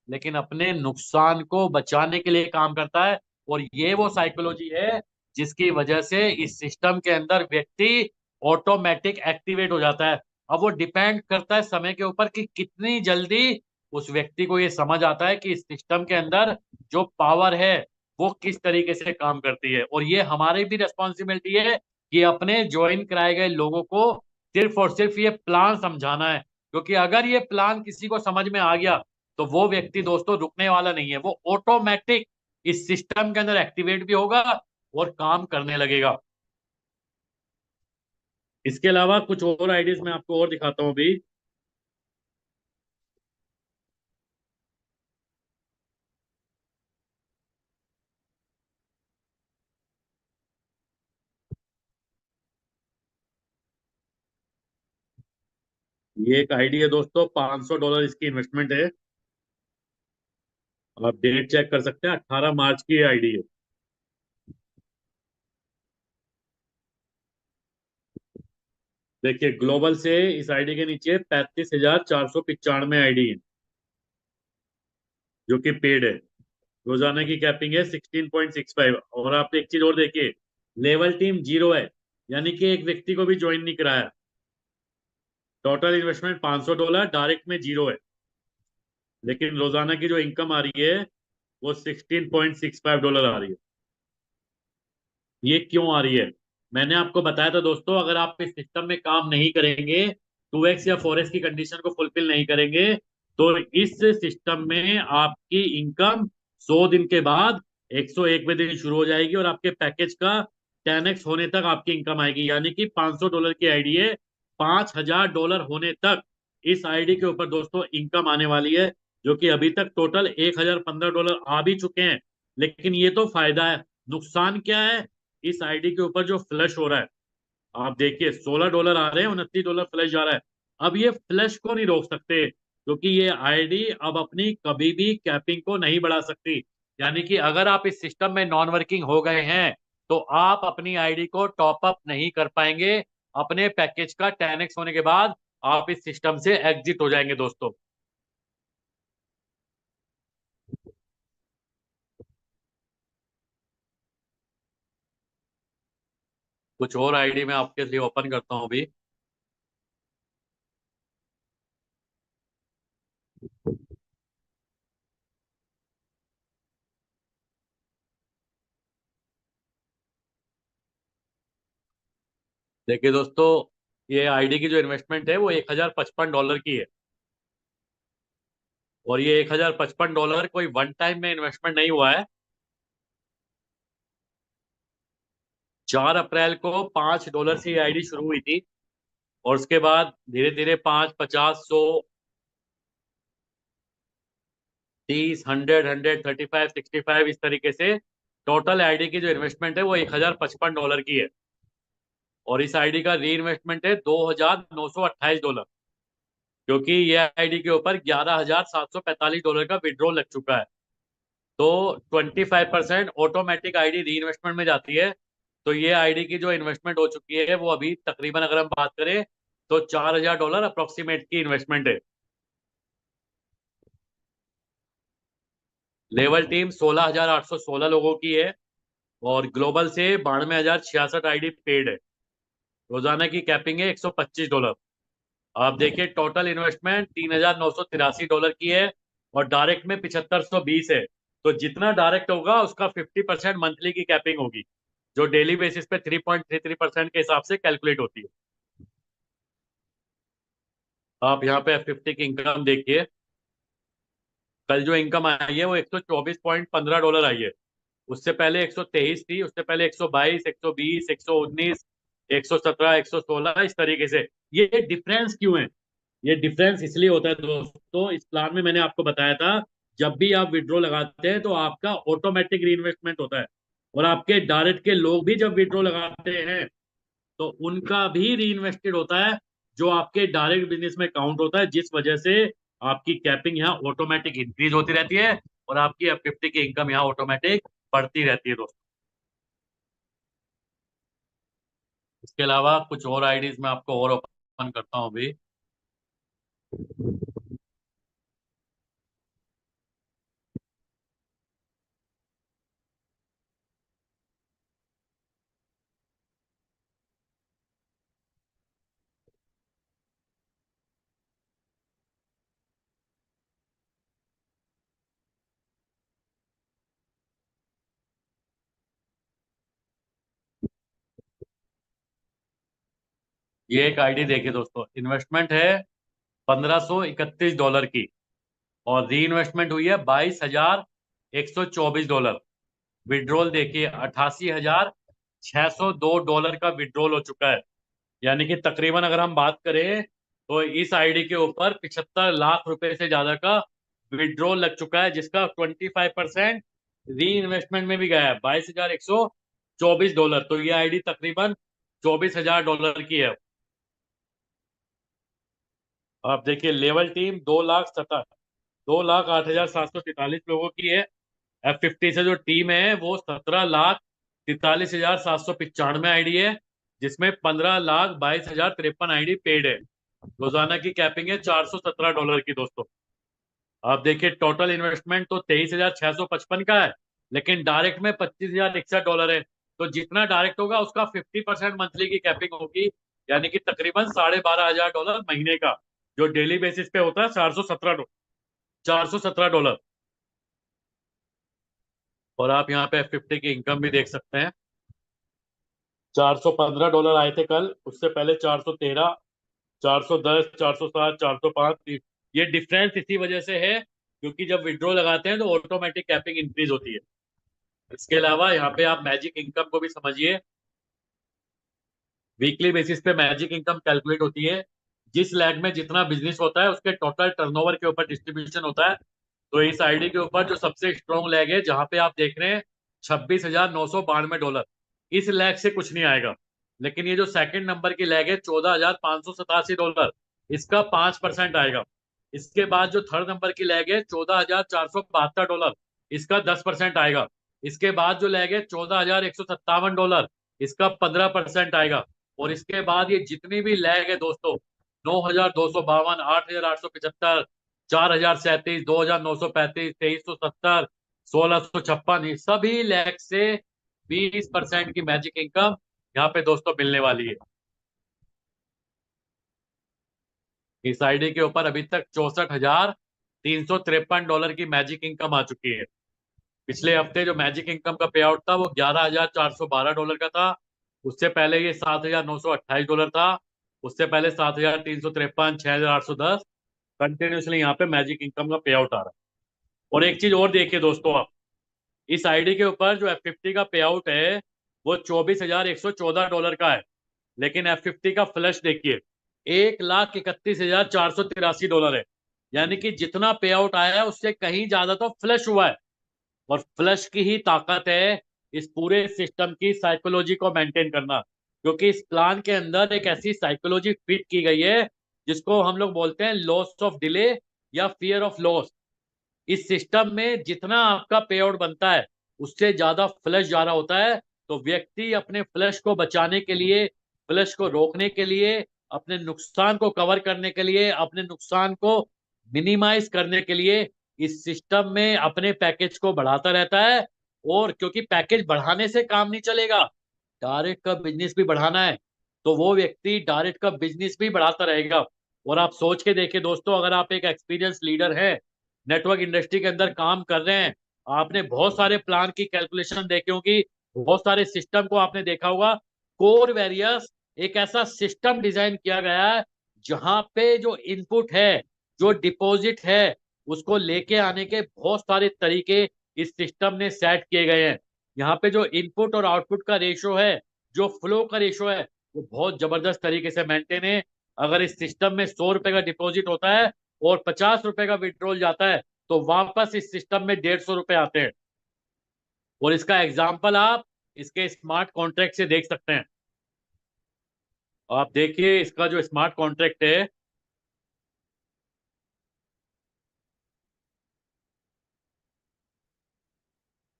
लेकिन अपने नुकसान को बचाने के लिए काम करता है। और ये वो साइकोलॉजी है जिसकी वजह से इस सिस्टम के अंदर व्यक्ति ऑटोमेटिक एक्टिवेट हो जाता है। अब वो डिपेंड करता है समय के ऊपर कि कितनी जल्दी उस व्यक्ति को ये समझ आता है कि इस सिस्टम के अंदर जो पावर है वो किस तरीके से काम करती है। और ये हमारी भी रिस्पॉन्सिबिलिटी है कि अपने ज्वाइन कराए गए लोगों को सिर्फ और सिर्फ ये प्लान समझाना है, क्योंकि अगर ये प्लान किसी को समझ में आ गया तो वो व्यक्ति दोस्तों रुकने वाला नहीं है, वो ऑटोमेटिक इस सिस्टम के अंदर एक्टिवेट भी होगा और काम करने लगेगा। इसके अलावा कुछ और आइडियाज मैं आपको और दिखाता हूँ अभी। ये एक आईडी है दोस्तों, $500 इसकी इन्वेस्टमेंट है। आप डेट चेक कर सकते हैं, 18 मार्च की आईडी है। देखिए, ग्लोबल से इस आईडी के नीचे 35,495 आईडी है जो कि पेड है। रोजाना की कैपिंग है 16.65। और आप एक चीज और देखिए, लेवल टीम 0 है, यानी कि एक व्यक्ति को भी ज्वाइन नहीं कराया। टोटल इन्वेस्टमेंट $500, डायरेक्ट में 0 है। लेकिन रोजाना की जो इनकम आ रही है वो $16.65 आ रही है। ये क्यों आ रही है? मैंने आपको बताया था दोस्तों, अगर आप इस सिस्टम में काम नहीं करेंगे, 2x या 4x की कंडीशन को फुलफिल नहीं करेंगे, तो इस सिस्टम में आपकी इनकम 100 दिन के बाद 101वें दिन शुरू हो जाएगी और आपके पैकेज का 10x होने तक आपकी इनकम आएगी। यानी कि $500 की आईडी है, $5000 होने तक इस आईडी के ऊपर दोस्तों इनकम आने वाली है, जो कि अभी तक टोटल $1015 आ भी चुके हैं। लेकिन ये तो फायदा है। नुकसान क्या है? इस आईडी के ऊपर जो फ्लश हो रहा है, आप देखिए $16 आ रहे हैं, $29 फ्लश जा रहा है। अब ये फ्लश को नहीं रोक सकते, क्योंकि ये आईडी अब अपनी कभी भी कैपिंग को नहीं बढ़ा सकती। यानी कि अगर आप इस सिस्टम में नॉन वर्किंग हो गए हैं, तो आप अपनी आईडी को टॉप अप नहीं कर पाएंगे। अपने पैकेज का 10x होने के बाद आप इस सिस्टम से एग्जिट हो जाएंगे दोस्तों। कुछ और आईडी मैं आपके लिए ओपन करता हूँ अभी। देखिए दोस्तों, ये आईडी की जो इन्वेस्टमेंट है वो $1055 की है। और ये $1055 कोई वन टाइम में इन्वेस्टमेंट नहीं हुआ है। 4 अप्रैल को $5 से ये आईडी शुरू हुई थी, और उसके बाद धीरे धीरे 5, 50, 100, 30, 100, 100, 35, 65 इस तरीके से टोटल आईडी की जो इन्वेस्टमेंट है वो $1055 की है। और इस आईडी का री इन्वेस्टमेंट है $2928, क्योंकि ये आईडी के ऊपर $11,745 का विड्रॉल लग चुका है। तो 25% ऑटोमेटिक आईडी री इन्वेस्टमेंट में जाती है। तो ये आईडी की जो इन्वेस्टमेंट हो चुकी है वो अभी तकरीबन अगर हम बात करें तो $4000 अप्रोक्सीमेट की इन्वेस्टमेंट है। लेवल टीम 16816 लोगों की है, और ग्लोबल से 92,066 आईडी पेड है। रोजाना की कैपिंग है $125। आप देखिए टोटल इन्वेस्टमेंट $3983 की है, और डायरेक्ट में 7520 है। तो जितना डायरेक्ट होगा उसका 50% मंथली की कैपिंग होगी, जो डेली बेसिस पे 3.33% के हिसाब से कैलकुलेट होती है। आप यहाँ पे F50 की इनकम देखिए। कल जो इनकम आई है वो $124.15 आई है। उससे पहले 123 थी, उससे पहले 122, 120, 119, 117, 116 इस तरीके से। ये डिफरेंस क्यों है? ये डिफरेंस इसलिए होता है दोस्तों, इस प्लान में मैंने आपको बताया था, जब भी आप विड्रॉ लगाते हैं तो आपका ऑटोमेटिक री इन्वेस्टमेंट होता है। और आपके डायरेक्ट के लोग भी जब विड्रॉ लगाते हैं तो उनका भी री इन्वेस्टेड होता है, जो आपके डायरेक्ट बिजनेस में काउंट होता है, जिस वजह से आपकी कैपिंग यहाँ ऑटोमेटिक इंक्रीज होती रहती है, और आपकी F50 की इनकम यहाँ ऑटोमेटिक बढ़ती रहती है दोस्तों। इसके अलावा कुछ और आईडीज मैं आपको और ओपन करता हूँ अभी। ये एक आईडी देखिए दोस्तों, इन्वेस्टमेंट है $1531 की, और री इन्वेस्टमेंट हुई है $22,124। विड्रॉल देखिए $88,602 का विड्रॉल हो चुका है। यानी कि तकरीबन अगर हम बात करें तो इस आईडी के ऊपर 75 लाख रुपए से ज्यादा का विड्रॉल लग चुका है, जिसका 25% री इन्वेस्टमेंट में भी गया है, $22,124। तो ये आईडी तकरीबन $24,000 की है। आप देखिए लेवल टीम 2,08,743 लोगों की है। F50 से जो टीम है वो 17,43,795 आईडी है, जिसमें 15,22,053 आईडी पेड है। रोजाना की कैपिंग है $417 की दोस्तों। आप देखिए टोटल इन्वेस्टमेंट तो 23,655 का है, लेकिन डायरेक्ट में $25,061 है। तो जितना डायरेक्ट होगा उसका 50% मंथली की कैपिंग होगी, यानी कि तकरीबन $12,500 महीने का, जो डेली बेसिस पे होता है $417। $417। और आप यहाँ पे F50 की इनकम भी देख सकते हैं। $415 आए थे कल, उससे पहले 413, 410, 407, 405। ये डिफरेंस इसी वजह से है क्योंकि जब विड्रॉ लगाते हैं तो ऑटोमेटिक कैपिंग इंक्रीज होती है। इसके अलावा यहाँ पे आप मैजिक इनकम को भी समझिए। वीकली बेसिस पे मैजिक इनकम कैलकुलेट होती है। जिस लैग में जितना बिजनेस होता है उसके टोटल टर्नओवर के ऊपर डिस्ट्रीब्यूशन होता है। तो इस आईडी के ऊपर जो सबसे स्ट्रॉन्ग लैग है, जहां पे आप देख रहे हैं $26,992, इस लैग से कुछ नहीं आएगा। लेकिन ये जो सेकंड नंबर की लैग है $14,587, इसका 5% आएगा। इसके बाद जो थर्ड नंबर की लैग है $14,472, इसका 10% आएगा। इसके बाद जो लैग है $14,157, इसका 15% आएगा। और इसके बाद ये जितनी भी लैग है दोस्तों, 9,252, 8,875, 4,037, 2,935, 2,370, 1,656, ये सभी लैग से 20% की मैजिक इनकम यहाँ पे दोस्तों मिलने वाली है। इस आईडी के ऊपर अभी तक $64,353 की मैजिक इनकम आ चुकी है। पिछले हफ्ते जो मैजिक इनकम का पे आउट था वो $11,412 का था। उससे पहले ये $7,928 था। उससे पहले 7,353, 6,810। कंटिन्यूसली यहाँ पे मैजिक इनकम का पे आउट आ रहा है। और एक चीज और देखिए दोस्तों, आप इस आईडी के ऊपर जो F50 का पे आउट है वो $24,114 का है। लेकिन F50 का फ्लश देखिए, $1,31,483 है। यानी कि जितना पे आउट आया है उससे कहीं ज्यादा तो फ्लश हुआ है। और फ्लश की ही ताकत है इस पूरे सिस्टम की साइकोलॉजी को मेंटेन करना। क्योंकि इस प्लान के अंदर एक ऐसी साइकोलॉजी फिट की गई है जिसको हम लोग बोलते हैं लॉस ऑफ डिले या फियर ऑफ लॉस। इस सिस्टम में जितना आपका पे आउट बनता है उससे ज्यादा फ्लश जा रहा होता है। तो व्यक्ति अपने फ्लश को बचाने के लिए, फ्लश को रोकने के लिए, अपने नुकसान को कवर करने के लिए, अपने नुकसान को मिनिमाइज करने के लिए इस सिस्टम में अपने पैकेज को बढ़ाता रहता है। और क्योंकि पैकेज बढ़ाने से काम नहीं चलेगा, डायरेक्ट का बिजनेस भी बढ़ाना है, तो वो व्यक्ति डायरेक्ट का बिजनेस भी बढ़ाता रहेगा। और आप सोच के देखिए दोस्तों, अगर आप एक एक्सपीरियंस लीडर हैं, नेटवर्क इंडस्ट्री के अंदर काम कर रहे हैं, आपने बहुत सारे प्लान की कैलकुलेशन देखी होगी, बहुत सारे सिस्टम को आपने देखा होगा। कोर वेरियस एक ऐसा सिस्टम डिजाइन किया गया है जहां पे जो इनपुट है, जो डिपॉजिट है, उसको लेके आने के बहुत सारे तरीके इस सिस्टम ने सेट किए गए हैं। यहाँ पे जो इनपुट और आउटपुट का रेशो है, जो फ्लो का रेशो है, वो बहुत जबरदस्त तरीके से मेंटेन है। अगर इस सिस्टम में ₹100 का डिपॉजिट होता है और ₹50 का विड्रॉल जाता है तो वापस इस सिस्टम में ₹150 आते हैं। और इसका एग्जाम्पल आप इसके स्मार्ट कॉन्ट्रैक्ट से देख सकते हैं। आप देखिए इसका जो स्मार्ट कॉन्ट्रैक्ट है,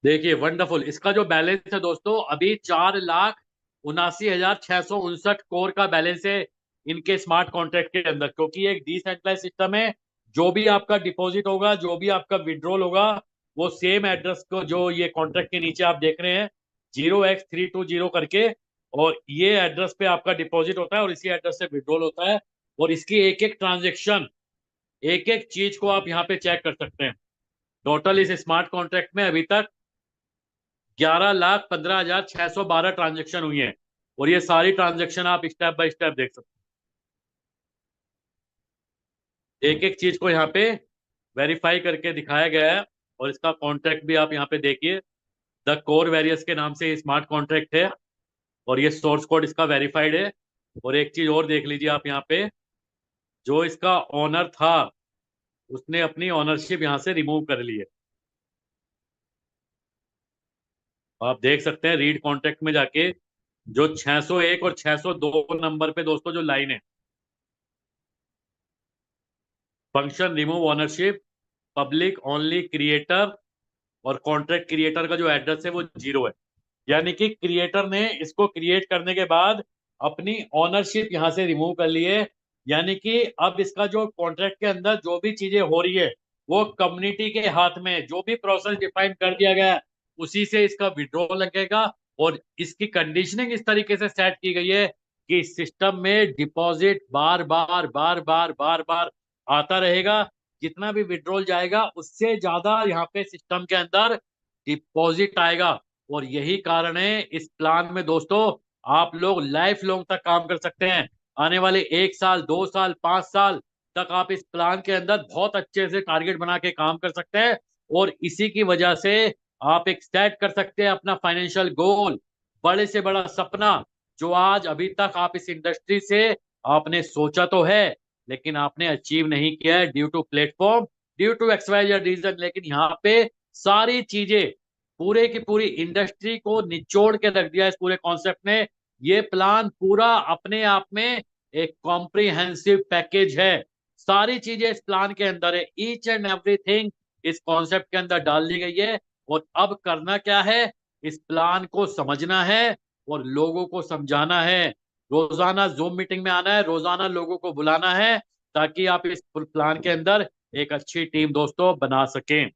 देखिए वंडरफुल। इसका जो बैलेंस है दोस्तों, अभी 4,79,659 कोर का बैलेंस है इनके स्मार्ट कॉन्ट्रैक्ट के अंदर। क्योंकि एक डिसेंट्रलाइज सिस्टम है, जो भी आपका डिपॉजिट होगा, जो भी आपका विड्रॉल होगा, वो सेम एड्रेस को, जो ये कॉन्ट्रैक्ट के नीचे आप देख रहे हैं 0x320 करके, और ये एड्रेस पे आपका डिपॉजिट होता है और इसी एड्रेस से विड्रॉल होता है। और इसकी एक एक ट्रांजेक्शन, एक एक चीज को आप यहाँ पे चेक कर सकते हैं। टोटल इस स्मार्ट कॉन्ट्रैक्ट में अभी तक 11,15,612 ट्रांजेक्शन हुई है। और ये सारी ट्रांजेक्शन आप स्टेप बाय स्टेप देख सकते हैं। एक एक चीज को यहाँ पे वेरीफाई करके दिखाया गया है। और इसका कॉन्ट्रैक्ट भी आप यहाँ पे देखिए, द कोर वेरियस के नाम से स्मार्ट कॉन्ट्रैक्ट है और ये सोर्स कोड इसका वेरीफाइड है। और एक चीज और देख लीजिए आप यहाँ पे, जो इसका ऑनर था उसने अपनी ऑनरशिप यहाँ से रिमूव कर ली है। आप देख सकते हैं रीड कॉन्ट्रैक्ट में जाके जो 601 और 602 नंबर पे दोस्तों जो लाइन है, function remove ownership public only creator, और कॉन्ट्रैक्ट क्रिएटर का जो एड्रेस है वो 0 है। यानी कि क्रिएटर ने इसको क्रिएट करने के बाद अपनी ऑनरशिप यहां से रिमूव कर ली है। यानी कि अब इसका जो कॉन्ट्रैक्ट के अंदर जो भी चीजें हो रही है वो कम्युनिटी के हाथ में, जो भी प्रोसेस डिफाइन कर दिया गया है उसी से इसका विड्रॉ लगेगा। और इसकी कंडीशनिंग इस तरीके से सेट की गई है कि सिस्टम में डिपॉजिट बार बार बार बार बार बार आता रहेगा। जितना भी विड्रॉल जाएगा उससे ज्यादा यहाँ पे सिस्टम के अंदर डिपॉजिट आएगा। और यही कारण है इस प्लान में दोस्तों आप लोग लाइफ लॉन्ग तक काम कर सकते हैं। आने वाले 1 साल 2 साल 5 साल तक आप इस प्लान के अंदर बहुत अच्छे से टारगेट बना के काम कर सकते हैं। और इसी की वजह से आप एक सेट कर सकते हैं अपना फाइनेंशियल गोल, बड़े से बड़ा सपना, जो आज अभी तक आप इस इंडस्ट्री से आपने सोचा तो है लेकिन आपने अचीव नहीं किया है due to platform, due to XYZ reason. लेकिन यहाँ पे सारी चीजें, पूरे की पूरी इंडस्ट्री को निचोड़ के रख दिया इस पूरे कॉन्सेप्ट ने। ये प्लान पूरा अपने आप में एक कॉम्प्रिहेंसिव पैकेज है। सारी चीजें इस प्लान के अंदर है, ईच एंड एवरीथिंग इस कॉन्सेप्ट के अंदर डाल दी गई है। और अब करना क्या है, इस प्लान को समझना है और लोगों को समझाना है। रोजाना जूम मीटिंग में आना है, रोजाना लोगों को बुलाना है ताकि आप इस प्लान के अंदर एक अच्छी टीम दोस्तों बना सकें।